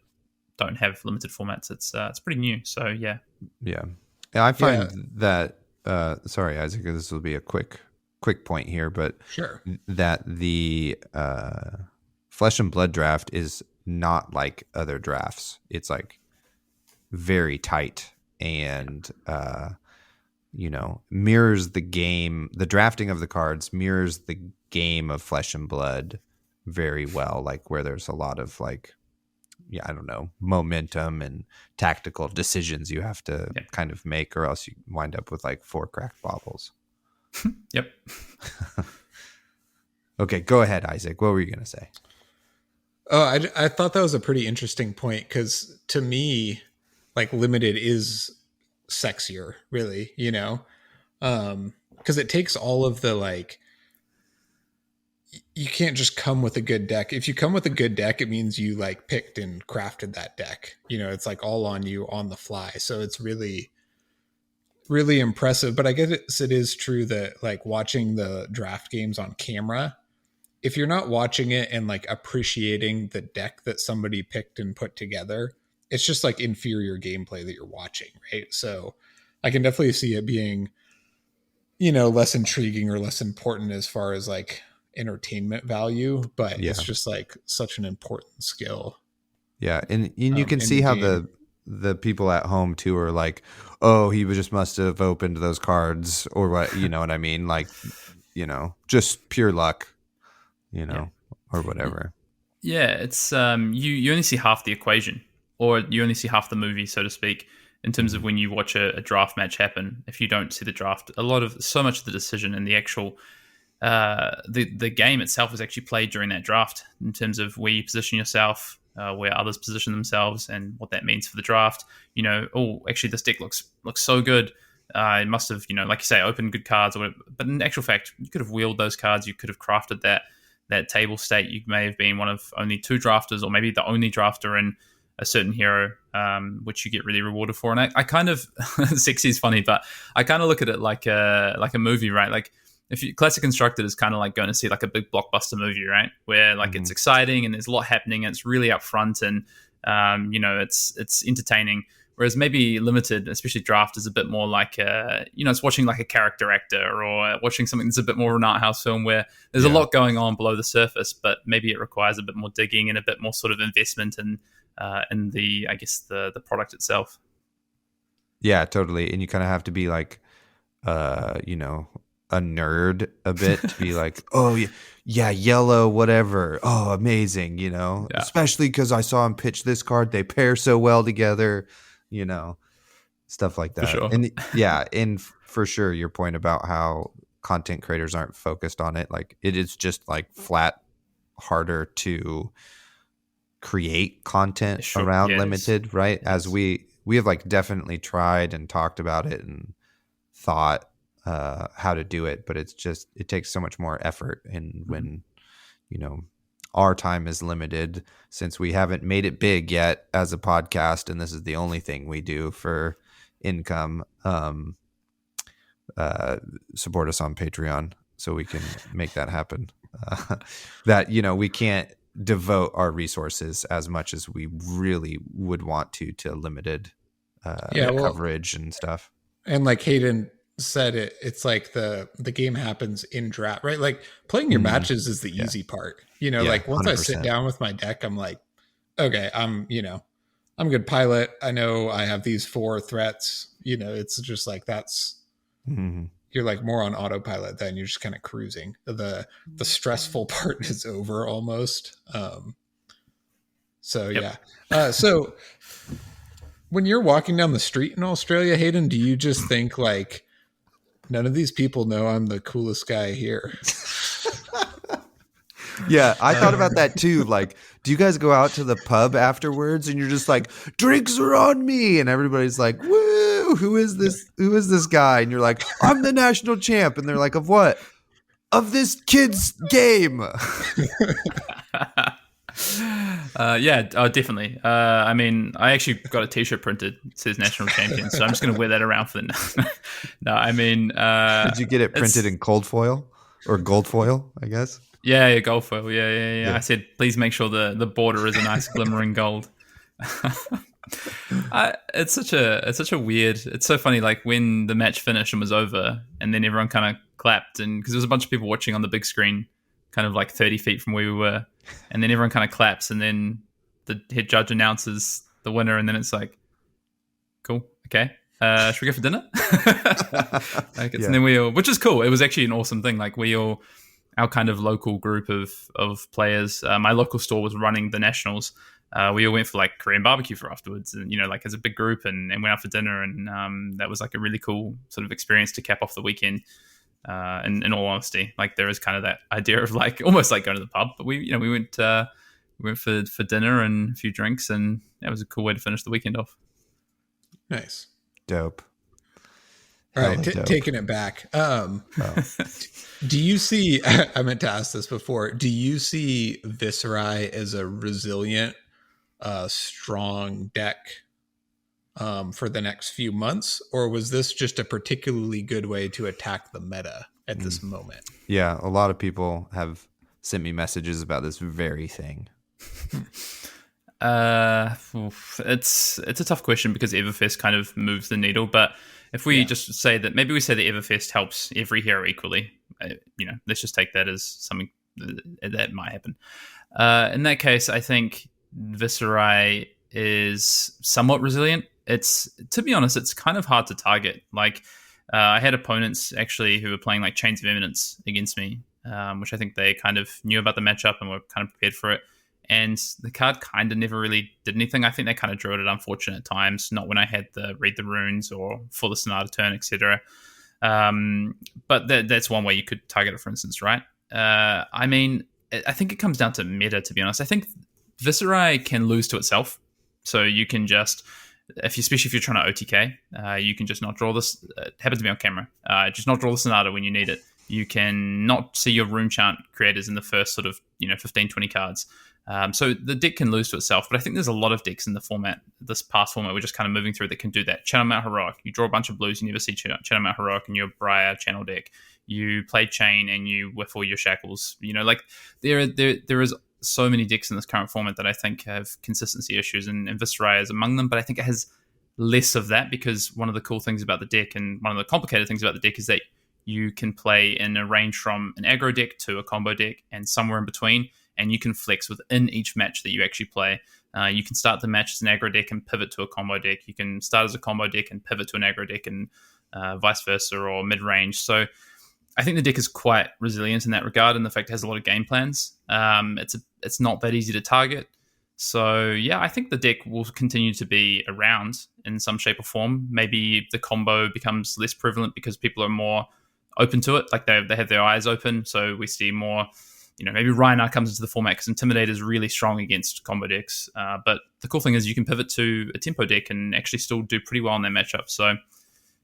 Speaker 3: don't have limited formats. It's pretty new. So yeah.
Speaker 1: I find that sorry, Isaac, this will be a quick point here, but
Speaker 2: sure,
Speaker 1: that the Flesh and Blood draft is not like other drafts. It's like very tight and mirrors the game. The drafting of the cards mirrors the game of Flesh and Blood very well, like where there's a lot of like, I don't know, momentum and tactical decisions you have to kind of make, or else you wind up with like 4 cracked baubles.
Speaker 3: Yep.
Speaker 1: Okay, go ahead, Isaac. What were you going to say?
Speaker 2: Oh, I thought that was a pretty interesting point, because to me, like, limited is sexier, really, because it takes all of the, like, you can't just come with a good deck. If you come with a good deck, it means you like picked and crafted that deck. It's like all on you on the fly. So it's really, really impressive. But I guess it is true that like watching the draft games on camera, if you're not watching it and like appreciating the deck that somebody picked and put together, it's just like inferior gameplay that you're watching, right? So I can definitely see it being, less intriguing or less important as far as like entertainment value, but it's just like such an important skill.
Speaker 1: Yeah, and you can see how the people at home too are like, oh, he just must have opened those cards, or what, you know what I mean? Like, just pure luck, or whatever.
Speaker 3: Yeah, it's you only see half the equation, or you only see half the movie, so to speak, in terms of when you watch a draft match happen. If you don't see the draft, so much of the decision and the actual the game itself is actually played during that draft, in terms of where you position yourself, where others position themselves, and what that means for the draft. Oh, actually this deck looks so good. It must have, like you say, opened good cards, or whatever. But in actual fact, you could have wheeled those cards. You could have crafted that table state. You may have been one of only 2 drafters, or maybe the only drafter in a certain hero, which you get really rewarded for. And I kind of, sexy is funny, but I kind of look at it like a movie, right? Like, Classic Constructed is kind of like going to see like a big blockbuster movie, right? Where like it's exciting and there's a lot happening and it's really upfront, and it's entertaining. Whereas maybe Limited, especially Draft, is a bit more like it's watching like a character actor, or watching something that's a bit more of an art house film, where there's a lot going on below the surface, but maybe it requires a bit more digging and a bit more sort of investment in the, I guess, the product itself. Yeah,
Speaker 1: totally. And you kind of have to be like, a nerd a bit to be like, oh yeah, yellow, whatever. Oh, amazing, especially because I saw him pitch this card. They pair so well together, stuff like that. For sure. And for sure, your point about how content creators aren't focused on it, like it is just like flat harder to create content around Limited, right? Yes. As we have like definitely tried and talked about it and thought how to do it, but it takes so much more effort, and when our time is limited, since we haven't made it big yet as a podcast, and this is the only thing we do for income, support us on Patreon so we can make that happen. That we can't devote our resources as much as we really would want to Limited coverage and stuff.
Speaker 2: And like Hayden said, it's like the game happens in draft, right? Like playing your matches is the easy part. Like once 100%. I sit down with my deck, I'm like, okay, I'm a good pilot. I know I have these 4 threats. It's just like that's you're like more on autopilot then. You're just kind of cruising. The stressful part is over almost. So when you're walking down the street in Australia, Hayden, do you just think like, none of these people know I'm the coolest guy here?
Speaker 1: Yeah, I thought about that too. Like, do you guys go out to the pub afterwards and you're just like, drinks are on me, and everybody's like, woo, who is this? Who is this guy? And you're like, I'm the national champ. And they're like, of what? Of this kid's game.
Speaker 3: Definitely. I mean, I actually got a t-shirt printed that says national champion, so I'm just going to wear that around for the no, I mean,
Speaker 1: did you get it printed in cold foil or gold foil, I guess?
Speaker 3: Yeah, gold foil. Yeah. I said, please make sure the border is a nice glimmering gold. It's such a weird, it's so funny, like when the match finished and was over, and then everyone kind of clapped, and because there was a bunch of people watching on the big screen kind of like 30 feet from where we were. and then everyone kind of claps, and then the head judge announces the winner, and then it's like, cool, okay. Should we go for dinner? And then we all, which is cool. It was actually an awesome thing. Like our kind of local group of players. My local store was running the nationals. We all went for like Korean barbecue for afterwards, and like as a big group, and went out for dinner, and that was like a really cool sort of experience to cap off the weekend. In all honesty, like there is kind of that idea of like almost like going to the pub, but we went for dinner and a few drinks, and that was a cool way to finish the weekend off.
Speaker 2: Nice.
Speaker 1: Dope.
Speaker 2: All right, taking it back. Do you see, I meant to ask this before, do you see Viserai as a resilient, strong deck for the next few months? Or was this just a particularly good way to attack the meta at this moment?
Speaker 1: Yeah, a lot of people have sent me messages about this very thing.
Speaker 3: It's a tough question because Everfest kind of moves the needle, but if we just say that, maybe we say that Everfest helps every hero equally, let's just take that as something that might happen. In that case, I think Viserai is somewhat resilient. To be honest, it's kind of hard to target. Like, I had opponents actually who were playing like Chains of Eminence against me, which I think they kind of knew about the matchup and were kind of prepared for it. And the card kind of never really did anything. I think they kind of drew it at unfortunate times, not when I had the read the runes or for the Sonata turn, etc. But that's one way you could target it, for instance, right? I mean, I think it comes down to meta, to be honest. I think Viserai can lose to itself. So you can just, especially if you're trying to OTK, you can just not draw this. It happens to be on camera. Just not draw the Sonata when you need it. You can not see your rune chant creators in the first sort of 15, 20 cards. So the deck can lose to itself, but I think there's a lot of decks in the format, this past format we're just kind of moving through, that can do that. Channel Mount Heroic, you draw a bunch of blues, you never see Channel Mount Heroic in your Briar channel deck. You play Chain and you whiff all your shackles. Like there is so many decks in this current format that I think have consistency issues, and Viserai is among them, but I think it has less of that because one of the cool things about the deck and one of the complicated things about the deck is that you can play in a range from an aggro deck to a combo deck and somewhere in between. And you can flex within each match that you actually play. You can start the match as an aggro deck and pivot to a combo deck. You can start as a combo deck and pivot to an aggro deck, and vice versa, or mid-range. So I think the deck is quite resilient in that regard, and the fact it has a lot of game plans. It's not that easy to target. So yeah, I think the deck will continue to be around in some shape or form. Maybe the combo becomes less prevalent because people are more open to it. Like they have their eyes open, so we see more. Maybe Reinhardt comes into the format because Intimidate is really strong against combo decks. But the cool thing is you can pivot to a tempo deck and actually still do pretty well in that matchup. So,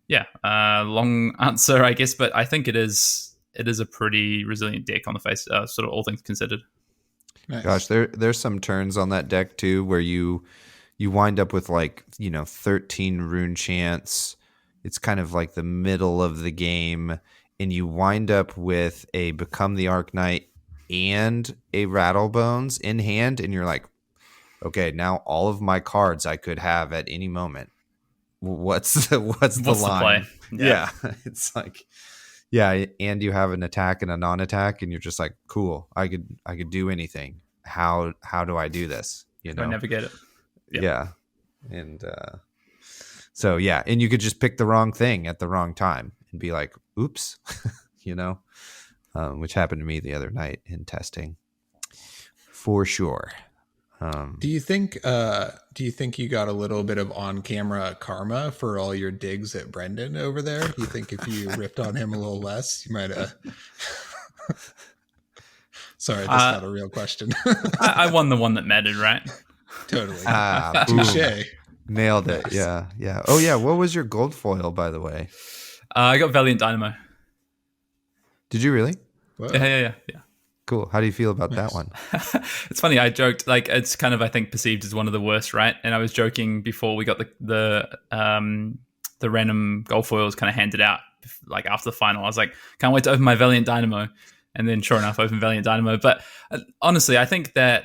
Speaker 3: yeah, long answer, I guess. But I think it is a pretty resilient deck on the face, sort of all things considered.
Speaker 2: Nice.
Speaker 1: Gosh, there's some turns on that deck, too, where you wind up with, 13 rune chants. It's kind of like the middle of the game. And you wind up with a Become the Arc Knight and a Rattlebones in hand, and you're like, okay, now all of my cards I could have at any moment. What's the line?
Speaker 3: The play? Yeah.
Speaker 1: It's like, yeah, and you have an attack and a non-attack, and you're just like, cool, I could do anything. How do I do this?
Speaker 3: I navigate it. Yep.
Speaker 1: Yeah, and so yeah, and you could just pick the wrong thing at the wrong time and be like, oops, which happened to me the other night in testing, for sure.
Speaker 2: Do you think you got a little bit of on-camera karma for all your digs at Brendan over there? Do you think if you ripped on him a little less, you might have? Sorry, that's not a real question.
Speaker 3: I won the one that mattered, right?
Speaker 2: Totally. Touché.
Speaker 1: Nailed it.
Speaker 2: Nice.
Speaker 1: Yeah. Oh yeah. What was your gold foil, by the way?
Speaker 3: I got Valiant Dynamo.
Speaker 1: Did you really?
Speaker 2: Whoa.
Speaker 3: Yeah.
Speaker 1: Cool. How do you feel about that one?
Speaker 3: It's funny. I joked, like, it's kind of, I think, perceived as one of the worst, right? And I was joking before we got the random gold foils kind of handed out, like after the final. I was like, can't wait to open my Valiant Dynamo. And then sure enough, open Valiant Dynamo. But honestly, I think that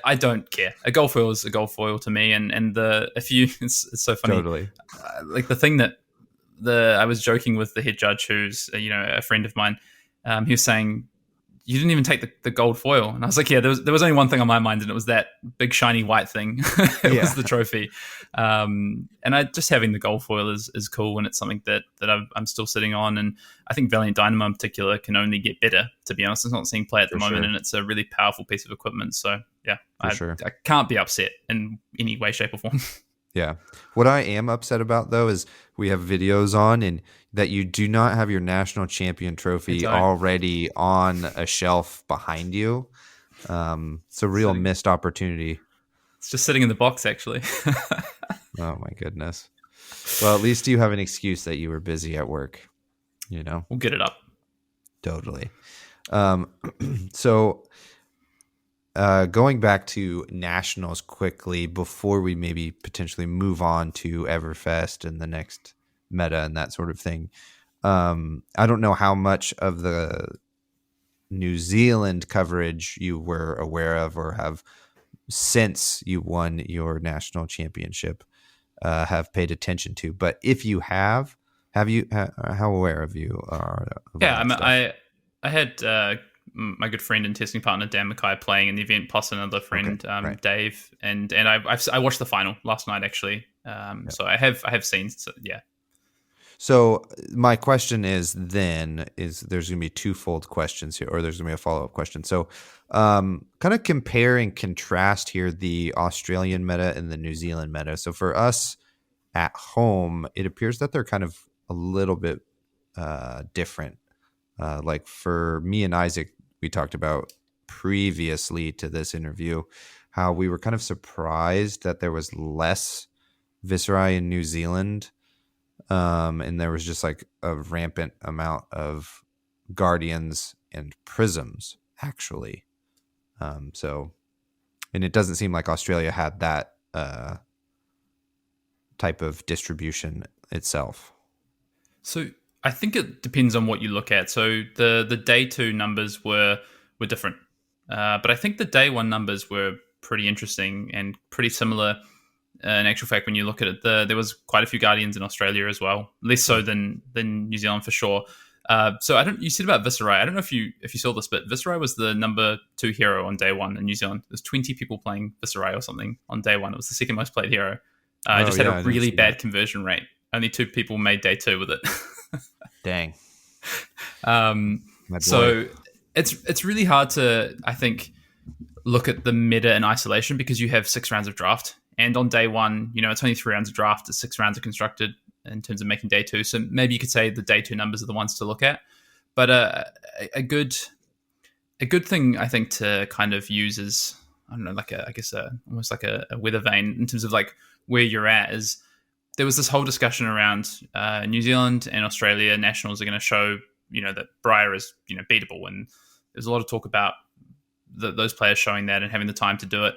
Speaker 3: I don't care. A gold foil is a gold foil to me. And it's so funny.
Speaker 1: Totally.
Speaker 3: Like the thing that I was joking with the head judge, who's a friend of mine. He was saying, you didn't even take the gold foil. And I was like, yeah, there was only one thing on my mind, and it was that big shiny white thing. It was the trophy. And just having the gold foil is cool, and it's something that I'm still sitting on. And I think Valiant Dynamo in particular can only get better, to be honest. It's not seeing play at the moment, and it's a really powerful piece of equipment. So yeah, I can't be upset in any way, shape or form.
Speaker 1: Yeah. What I am upset about, though, is we have videos on and that you do not have your national champion trophy already on a shelf behind you. It's a real missed opportunity.
Speaker 3: It's just sitting in the box, actually.
Speaker 1: Oh, my goodness. Well, at least you have an excuse that you were busy at work. You know?
Speaker 3: We'll get it up.
Speaker 1: Totally. So... going back to nationals quickly before we maybe potentially move on to Everfest and the next meta and that sort of thing. I don't know how much of the New Zealand coverage you were aware of or have since you won your national championship have paid attention to. But if you have you? How aware of you are?
Speaker 3: I had. My good friend and testing partner Dan Mackay playing in the event, plus another friend Dave, and I watched the final last night actually. So I have seen. So, yeah.
Speaker 1: So my question is there's going to be twofold questions here, or there's going to be a follow-up question. So kind of compare and contrast here the Australian meta and the New Zealand meta. So for us at home, it appears that they're kind of a little bit different. Like for me and Isaac, we talked about previously to this interview, how we were kind of surprised that there was less Viserai in New Zealand. And there was just like a rampant amount of Guardians and Prisms, actually. And it doesn't seem like Australia had that type of distribution itself.
Speaker 3: So I think it depends on what you look at. So the day 2 numbers were different, but I think the day 1 numbers were pretty interesting and pretty similar. In actual fact, when you look at it, there was quite a few Guardians in Australia as well, less so than New Zealand for sure. So you said about Viserai. I don't know if you saw this, but Viserai was the number 2 hero on day 1 in New Zealand. There's 20 people playing Viserai or something on day 1. It was the second most played hero. Had a really bad conversion rate. Only 2 people made day 2 with it.
Speaker 1: Dang.
Speaker 3: So it's really hard to, I think, look at the meta in isolation because you have 6 rounds of draft. And on day 1, it's only 3 rounds of draft. 6 rounds are constructed in terms of making day 2. So maybe you could say the day 2 numbers are the ones to look at. But a good thing, I think, to kind of use is, I don't know, almost like a weather vane in terms of like where you're at is, there was this whole discussion around New Zealand and Australia nationals are going to show, that Briar is, beatable. And there's a lot of talk about those players showing that and having the time to do it.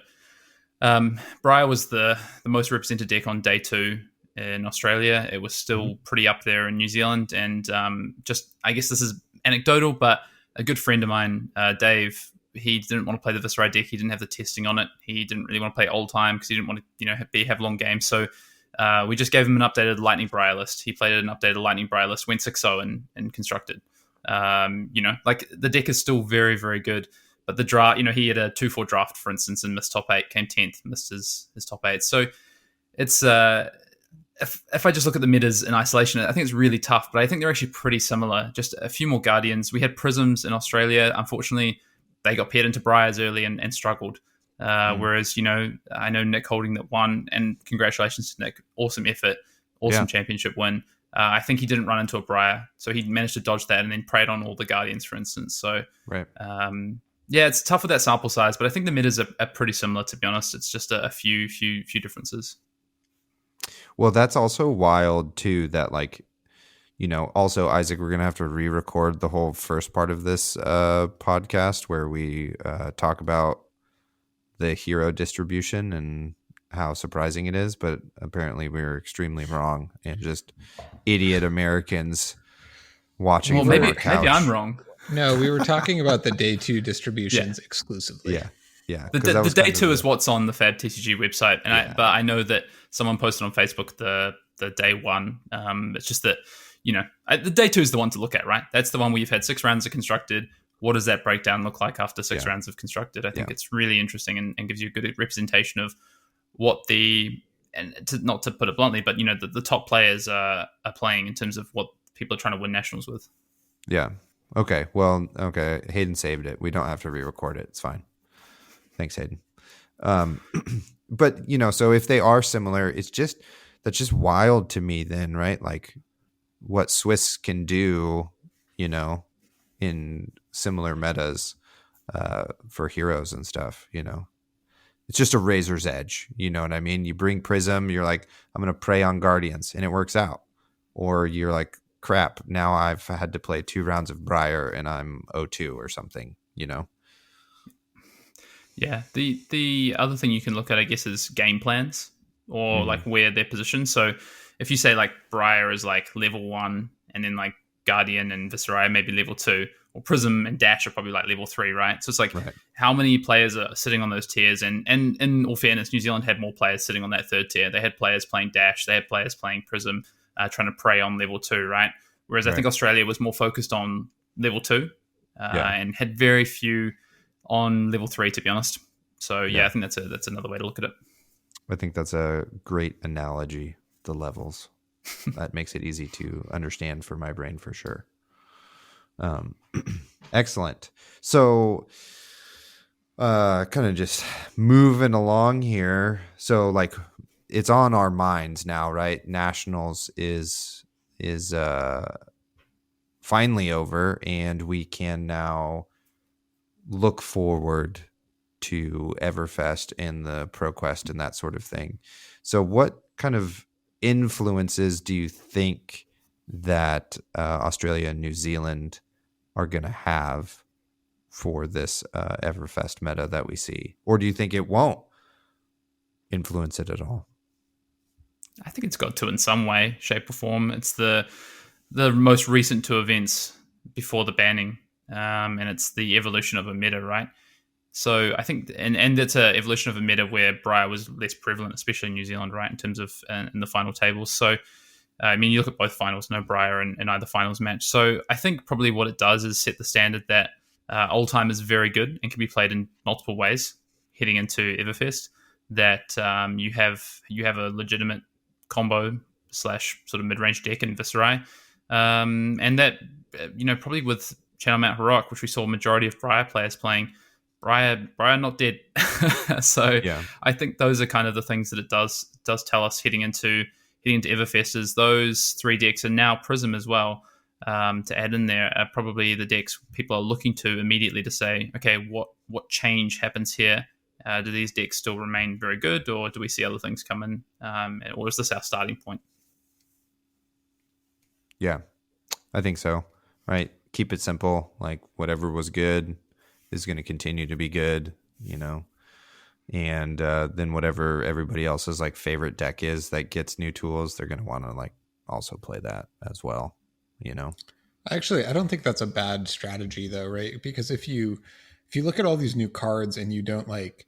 Speaker 3: Briar was the most represented deck on day 2 in Australia. It was still pretty up there in New Zealand. And I guess this is anecdotal, but a good friend of mine, Dave, he didn't want to play the Viserai deck. He didn't have the testing on it. He didn't really want to play old time because he didn't want to, have long games. So we just gave him an updated Lightning Briar list. He played an updated Lightning Briar list, went 6-0 and constructed. The deck is still very, very good. But the draft, he had a 2-4 draft, for instance, and missed top 8, came 10th, missed his top 8. So it's if I just look at the metas in isolation, I think it's really tough. But I think they're actually pretty similar. Just a few more Guardians. We had Prisms in Australia. Unfortunately, they got paired into Briars early and struggled. Whereas, I know Nick Holding that won, and congratulations to Nick. Awesome effort, awesome championship win. I think he didn't run into a Briar, so he managed to dodge that and then preyed on all the Guardians, for instance. So,
Speaker 1: right.
Speaker 3: It's tough with that sample size, but I think the metas are pretty similar, to be honest. It's just a few differences.
Speaker 1: Well, that's also wild, too, that, also, Isaac, we're going to have to re-record the whole first part of this podcast where we talk about the hero distribution and how surprising it is, but apparently we were extremely wrong and just idiot Americans watching.
Speaker 3: Well, maybe I'm wrong.
Speaker 2: No, we were talking about the day 2 distributions exclusively.
Speaker 1: Yeah.
Speaker 3: The day 2 is what's on the Fab TCG website, and I know that someone posted on Facebook the day 1. It's just that the day 2 is the one to look at, right? That's the one where you've had 6 rounds of constructed, what does that breakdown look like after 6 rounds of constructed? I think
Speaker 1: Yeah.
Speaker 3: it's really interesting and gives you a good representation of what not to put it bluntly, but the top players are playing in terms of what people are trying to win nationals with.
Speaker 1: Yeah. Okay. Well, okay. Hayden saved it. We don't have to re-record it. It's fine. Thanks, Hayden. But so if they are similar, that's just wild to me then, right? Like what Swiss can do, in similar metas for heroes and stuff, It's just a razor's edge. You know what I mean? You bring Prism, you're like, I'm going to prey on Guardians, and it works out. Or you're like, crap, now I've had to play 2 rounds of Briar and I'm 0-2 or something,
Speaker 3: Yeah. The other thing you can look at, I guess, is game plans or like where they're positioned. So if you say like Briar is like level 1 and then like Guardian and Viscerai maybe level 2, or Prism and Dash are probably like level 3, right? So it's like how many players are sitting on those tiers? And in all fairness, New Zealand had more players sitting on that third tier. They had players playing Dash, they had players playing Prism, trying to prey on level 2, right? Whereas I think Australia was more focused on level 2 and had very few on level 3, to be honest. So I think that's another way to look at it.
Speaker 1: I think that's a great analogy, the levels. That makes it easy to understand for my brain for sure. Excellent. So kind of just moving along here. So like it's on our minds now, right? Nationals is finally over, and we can now look forward to Everfest and the ProQuest and that sort of thing. So what kind of influences do you think that Australia and New Zealand are going to have for this Everfest meta that we see? Or do you think it won't influence it at all?
Speaker 3: I think it's got to in some way, shape or form. It's the most recent 2 events before the banning, and it's the evolution of a meta, right? So I think, and it's an evolution of a meta where Briar was less prevalent, especially in New Zealand, right, in terms of in the final tables. So, I mean, you look at both finals, no Briar in either finals match. So I think probably what it does is set the standard that old time is very good and can be played in multiple ways heading into Everfest. That you have a legitimate combo / sort of mid-range deck in Viscerai, and that probably with Channel Mount Heroic, which we saw a majority of Briar players playing. Briar not dead. So I think those are kind of the things that it does tell us heading into Everfest is those 3 decks, and now Prism as well, to add in there, are probably the decks people are looking to immediately to say, okay, what change happens here? Do these decks still remain very good, or do we see other things come in? Or is this our starting point?
Speaker 1: Yeah, I think so. Right. Keep it simple. Like whatever was good is going to continue to be good, and then whatever everybody else's like favorite deck is that gets new tools, they're going to want to like also play that as well,
Speaker 2: Actually, I don't think that's a bad strategy though, right? Because if you look at all these new cards and you don't like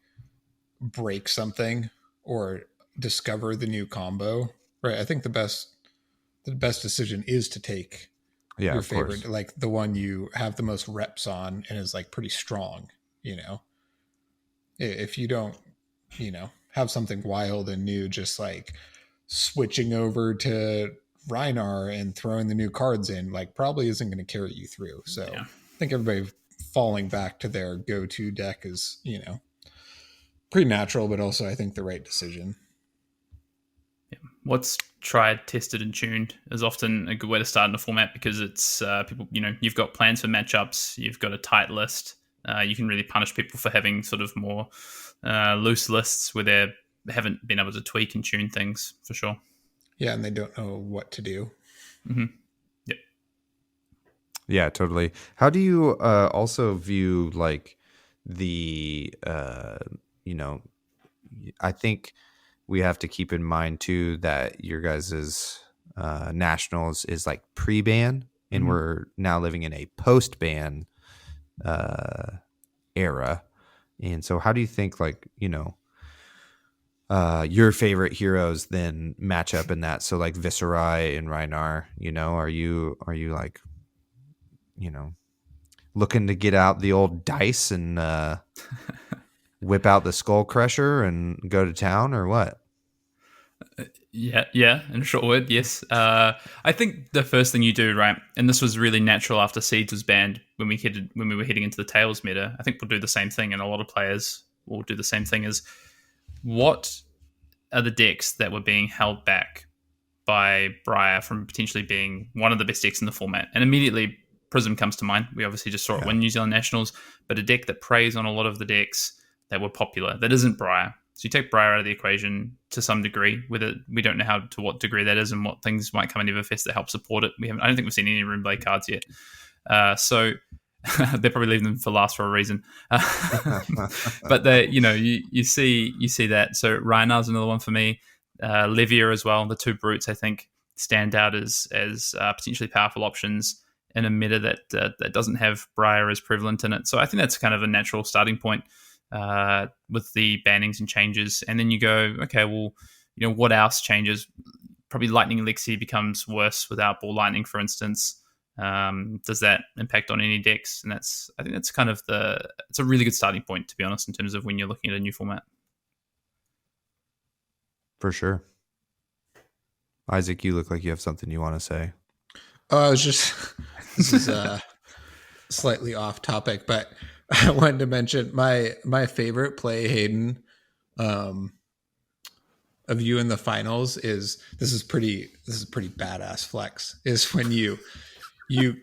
Speaker 2: break something or discover the new combo, right? I think the best decision is to take your favorite, like the one you have the most reps on and is like pretty strong, if you don't, have something wild and new, just like switching over to Rhinar and throwing the new cards in, like probably isn't going to carry you through. So I think everybody falling back to their go-to deck is, pretty natural, but also I think the right decision.
Speaker 3: What's tried, tested, and tuned is often a good way to start in a format, because it's people. You've got plans for matchups. You've got a tight list. You can really punish people for having sort of more loose lists where they haven't been able to tweak and tune things for sure.
Speaker 2: Yeah, and they don't know what to do.
Speaker 3: Mm-hmm. Yep.
Speaker 1: Yeah, totally. How do you also view like the I think we have to keep in mind too that your guys's nationals is like pre-ban, and we're now living in a post-ban era. And so how do you think like, your favorite heroes then match up in that? So like Viscerai and Rhinar, are you like, looking to get out the old dice and whip out the Skull Crusher and go to town, or what?
Speaker 3: Yeah. In a short word, yes. I think the first thing you do, right, and this was really natural after Seeds was banned when we were heading into the Tails meta. I think we'll do the same thing, and a lot of players will do the same thing. Is what are the decks that were being held back by Briar from potentially being one of the best decks in the format? And immediately Prism comes to mind. We obviously just saw it win New Zealand Nationals, but a deck that preys on a lot of the decks that were popular that isn't Briar. So you take Briar out of the equation to some degree. Whether we don't know to what degree that is and what things might come in Everfest that help support it. I don't think we've seen any Runeblade cards yet. So they're probably leaving them for last for a reason. But you see that. So Reinar's another one for me. Levia as well. The two brutes I think stand out as potentially powerful options in a meta that doesn't have Briar as prevalent in it. So I think that's kind of a natural starting point with the bannings and changes. And then you go, okay, well, what else changes? Probably Lightning Elixir becomes worse without Ball Lightning, for instance. Does that impact on any decks? And I think that's kind of it's a really good starting point, to be honest, in terms of when you're looking at a new format.
Speaker 1: For sure. Isaac, you look like you have something you want to say.
Speaker 2: I was just, this is slightly off topic, but I wanted to mention my favorite play, Hayden, of you in the finals this is pretty badass flex, is when you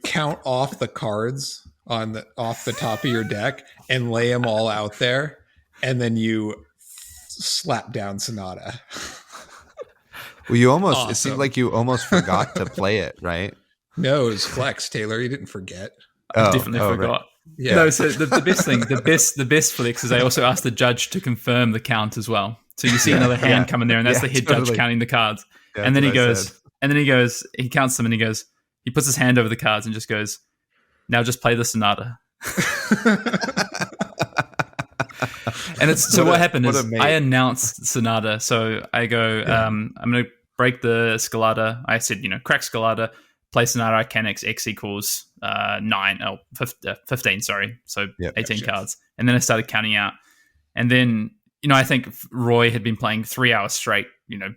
Speaker 2: count off the cards off the top of your deck and lay them all out there, and then you slap down Sonata.
Speaker 1: Well, you almost
Speaker 2: Awesome.
Speaker 1: It seemed like you almost forgot to play it, right?
Speaker 2: No, it was flex, Taylor. You didn't forget.
Speaker 3: I definitely forgot.
Speaker 1: Right.
Speaker 2: Yeah.
Speaker 3: No, so the best thing, the best flex is I also asked the judge to confirm the count as well. So you see another hand coming there, and that's the head judge counting the cards.
Speaker 1: Yeah,
Speaker 3: and then he goes, he counts them, and he puts his hand over the cards and just goes, "Now just play the Sonata." And what happened is I announced Sonata. So I go, I'm going to break the Scalata. I said, crack Scalata, play Sonata Icanics, X equals 15, sorry. So 18 cards. And then I started counting out. And then, I think Roy had been playing 3 hours straight,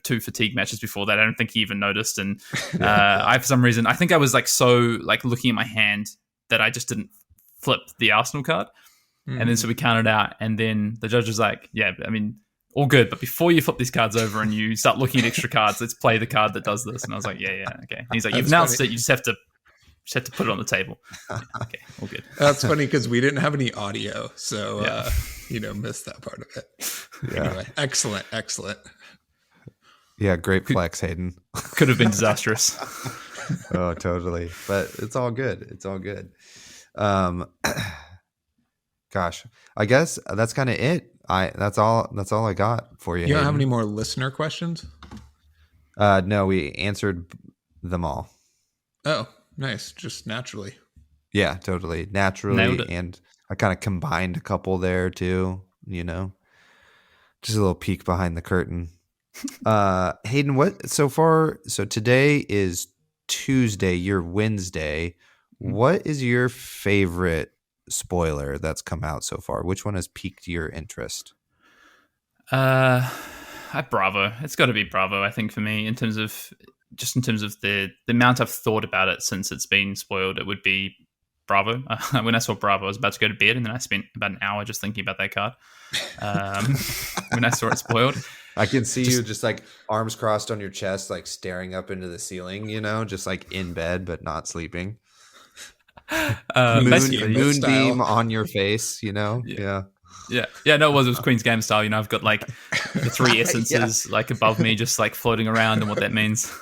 Speaker 3: 2 fatigue matches before that. I don't think he even noticed. And I, for some reason, I think I was looking at my hand that I just didn't flip the Arsenal card. And then so we counted out, and then the judge was like, yeah, I mean, all good, but before you flip these cards over and you start looking at extra cards, let's play the card that does this. And I was like, yeah, okay. And he's like, you've announced it, you just have to put it on the table. Okay, all good.
Speaker 2: That's funny because we didn't have any audio, so missed that part of it.
Speaker 1: Yeah.
Speaker 2: Anyway, excellent.
Speaker 1: Yeah, great flex, Hayden.
Speaker 3: Could have been disastrous.
Speaker 1: Oh, totally. But it's all good. Gosh, I guess that's kind of it. That's all I got for you.
Speaker 2: You don't
Speaker 1: Hayden.
Speaker 2: have any more listener questions?
Speaker 1: No, we answered them all.
Speaker 2: Oh, nice. Just naturally.
Speaker 1: Yeah, totally. Naturally. And I kind of combined a couple there too, just a little peek behind the curtain. Hayden, so today is Tuesday, your Wednesday. What is your favorite spoiler that's come out so far? Which one has piqued your interest?
Speaker 3: Bravo. It's got to be Bravo, I think, for me, in terms of the amount I've thought about it since it's been spoiled. It would be Bravo. When I saw Bravo, I was about to go to bed, and then I spent about an hour just thinking about that card. When I saw it spoiled,
Speaker 1: I can see you just like arms crossed on your chest, like staring up into the ceiling, just like in bed but not sleeping. Moonbeam on your face, Yeah.
Speaker 3: No, it was Queen's Game style. I've got like the 3 essences like above me, just like floating around, and what that means.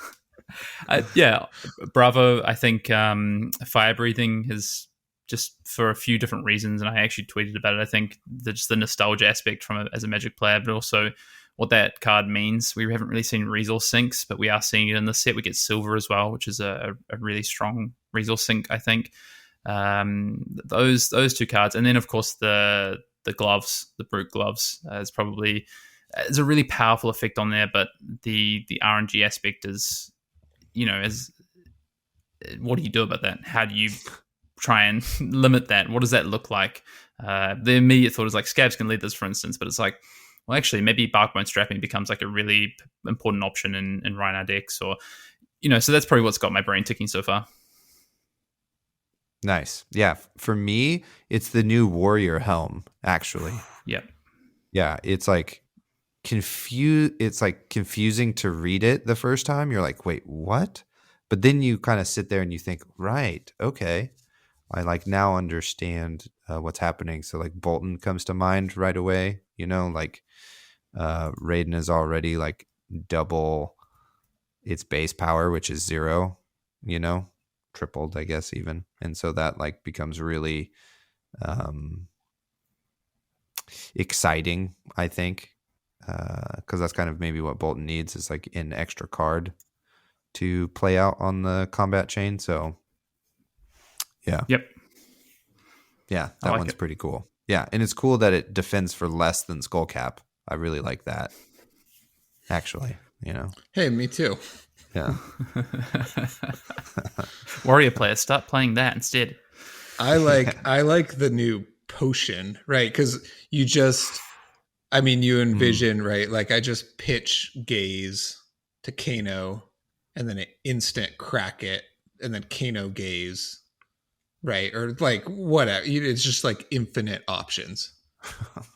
Speaker 3: Bravo. I think fire breathing has, just for a few different reasons, and I actually tweeted about it. I think just the nostalgia aspect as a Magic player, but also what that card means. We haven't really seen resource sinks, but we are seeing it in the set. We get silver as well, which is a really strong resource sink, I think. Those 2 cards, and then of course the gloves, the brute gloves, is a really powerful effect on there. But the RNG aspect is, what do you do about that? How do you try and limit that. What does that look like? The immediate thought is like scabs can lead this, for instance, but it's like, well, actually, maybe barkbone strapping becomes like a really important option in Rhinar decks, or so that's probably what's got my brain ticking so far.
Speaker 1: Nice. Yeah. For me, it's the new warrior helm, actually.
Speaker 3: Yep.
Speaker 1: Yeah. It's like confusing to read it the first time. You're like, wait, what? But then you kind of sit there and you think, right, okay. I like now understand what's happening. So like Bolton comes to mind right away, like Raiden is already like double its base power, which is 0, tripled, I guess, even. And so that like becomes really exciting, I think, because that's kind of maybe what Bolton needs, is like an extra card to play out on the combat chain. So yeah.
Speaker 3: Yep.
Speaker 1: Yeah, that one's pretty cool. Yeah, and it's cool that it defends for less than Skullcap. I really like that, actually,
Speaker 2: Hey, me too.
Speaker 1: Yeah.
Speaker 3: Warrior players, start playing that instead.
Speaker 2: I like the new potion, right? Because you envision, right? Like I just pitch gaze to Kano, and then an instant crack it, and then Kano gaze, right? Or like whatever. It's just like infinite options.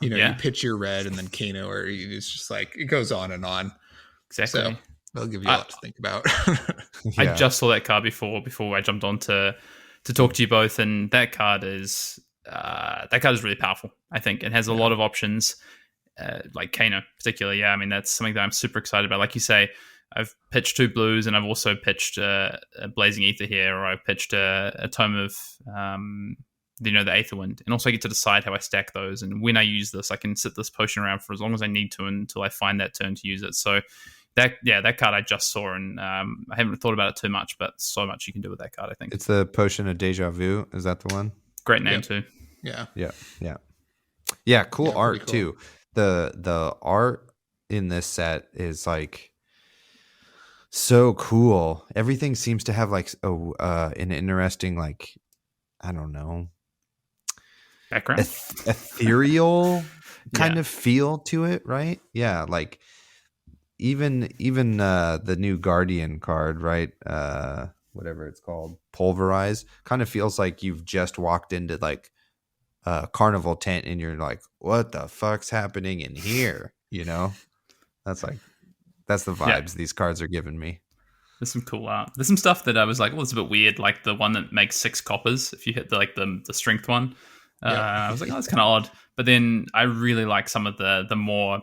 Speaker 2: You pitch your red, and then Kano, or it's just like it goes on and on.
Speaker 3: Exactly.
Speaker 2: So they'll give you a lot to think about.
Speaker 3: I just saw that card before I jumped on to talk to you both, and that card is really powerful. I think it has a lot of options, like Kano particularly. Yeah, I mean that's something that I'm super excited about. Like you say, I've pitched 2 blues, and I've also pitched a Blazing Ether here, or I've pitched a Tome of the Aetherwind, and also I get to decide how I stack those. And when I use this, I can sit this potion around for as long as I need to until I find that turn to use it. So that card I just saw, and I haven't thought about it too much, but so much you can do with that card, I think.
Speaker 1: It's the Potion of Deja Vu. Is that the one?
Speaker 3: Great name too.
Speaker 2: Yeah.
Speaker 1: Cool art cool. Too. The art in this set is like so cool. Everything seems to have like an interesting, like, I don't know,
Speaker 3: background,
Speaker 1: ethereal kind of feel to it, right? Yeah, like even the new Guardian card, right? Whatever it's called, Pulverize, kind of feels like you've just walked into like a carnival tent and you're like, what the fuck's happening in here? That's the vibes these cards are giving me.
Speaker 3: There's some cool art. There's some stuff that I was like, well, it's a bit weird, like the one that makes 6 coppers if you hit the strength one. I was like, oh, that's kind of odd. But then I really like some of the more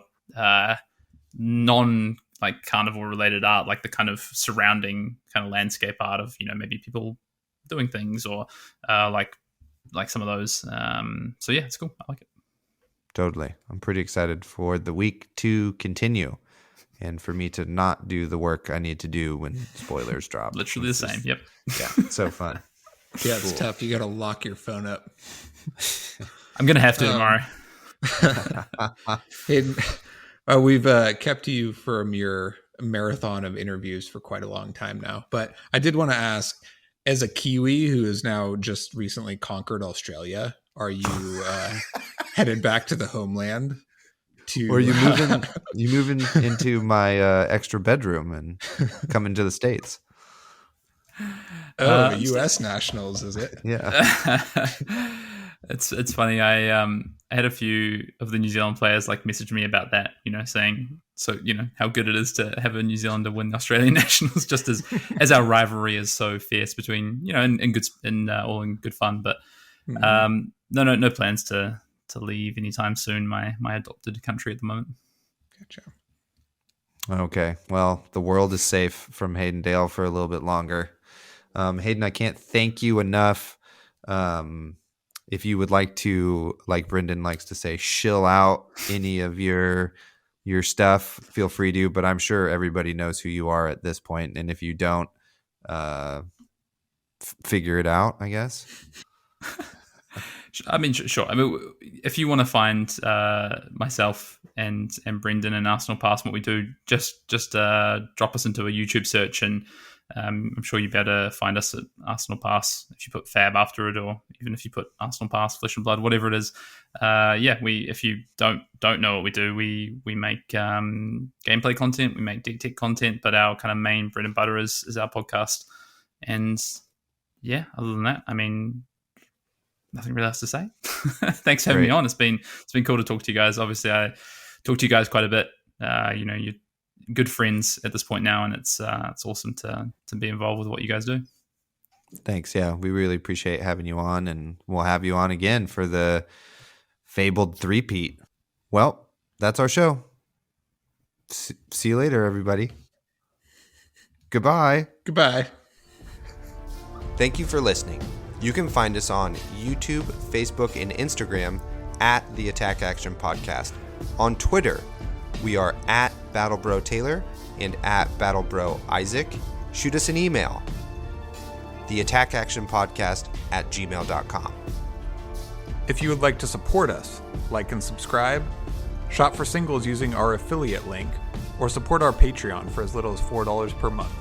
Speaker 3: non like carnival related art, like the kind of surrounding kind of landscape art of maybe people doing things, or like some of those. So yeah, it's cool. I like it.
Speaker 1: Totally. I'm pretty excited for the week to continue, and for me to not do the work I need to do when spoilers drop.
Speaker 3: Literally the same. Yep.
Speaker 1: Yeah, it's so fun.
Speaker 2: Yeah, it's tough. You got to lock your phone up.
Speaker 3: I'm gonna have to tomorrow.
Speaker 2: Hayden, we've kept you from your marathon of interviews for quite a long time now, but I did want to ask, as a Kiwi who has now just recently conquered Australia, are you headed back to the homeland?
Speaker 1: Or you moving into my extra bedroom and coming to the States?
Speaker 2: Oh, U.S. nationals, is it?
Speaker 1: Yeah.
Speaker 3: It's funny. I had a few of the New Zealand players like message me about that, saying how good it is to have a New Zealander win the Australian nationals, just as our rivalry is so fierce between all in good fun. But no plans to leave anytime soon. My adopted country at the moment.
Speaker 2: Gotcha.
Speaker 1: Okay, well, the world is safe from Hayden Dale for a little bit longer. Hayden, I can't thank you enough. If you would like to, like Brendan likes to say, shill out any of your stuff, feel free to, but I'm sure everybody knows who you are at this point. And if you don't, figure it out, I guess.
Speaker 3: Sure. I mean, if you want to find myself and Brendan and Arsenal Pass, what we do, just drop us into a YouTube search, and I'm sure you'll be able to find us at Arsenal Pass if you put Fab after it, or even if you put Arsenal Pass, Flesh and Blood, whatever it is. If you don't know what we do, we make gameplay content, we make deck tech content, but our kind of main bread and butter is our podcast. And yeah, other than that, I mean, nothing really else to say. Thanks for having me on. It's been cool to talk to you guys. Obviously, I talk to you guys quite a bit. You're good friends at this point now, and it's awesome to be involved with what you guys do.
Speaker 1: Thanks. Yeah, we really appreciate having you on, and we'll have you on again for the fabled three-peat. Well, that's our show. See you later, everybody. Goodbye.
Speaker 2: Goodbye.
Speaker 1: Thank you for listening. You can find us on YouTube, Facebook, and Instagram at the Attack Action Podcast. On Twitter, we are at BattleBroTaylor and at BattleBroIsaac. Shoot us an email, theattackactionpodcast@gmail.com.
Speaker 2: If you would like to support us, like and subscribe, shop for singles using our affiliate link, or support our Patreon for as little as $4 per month.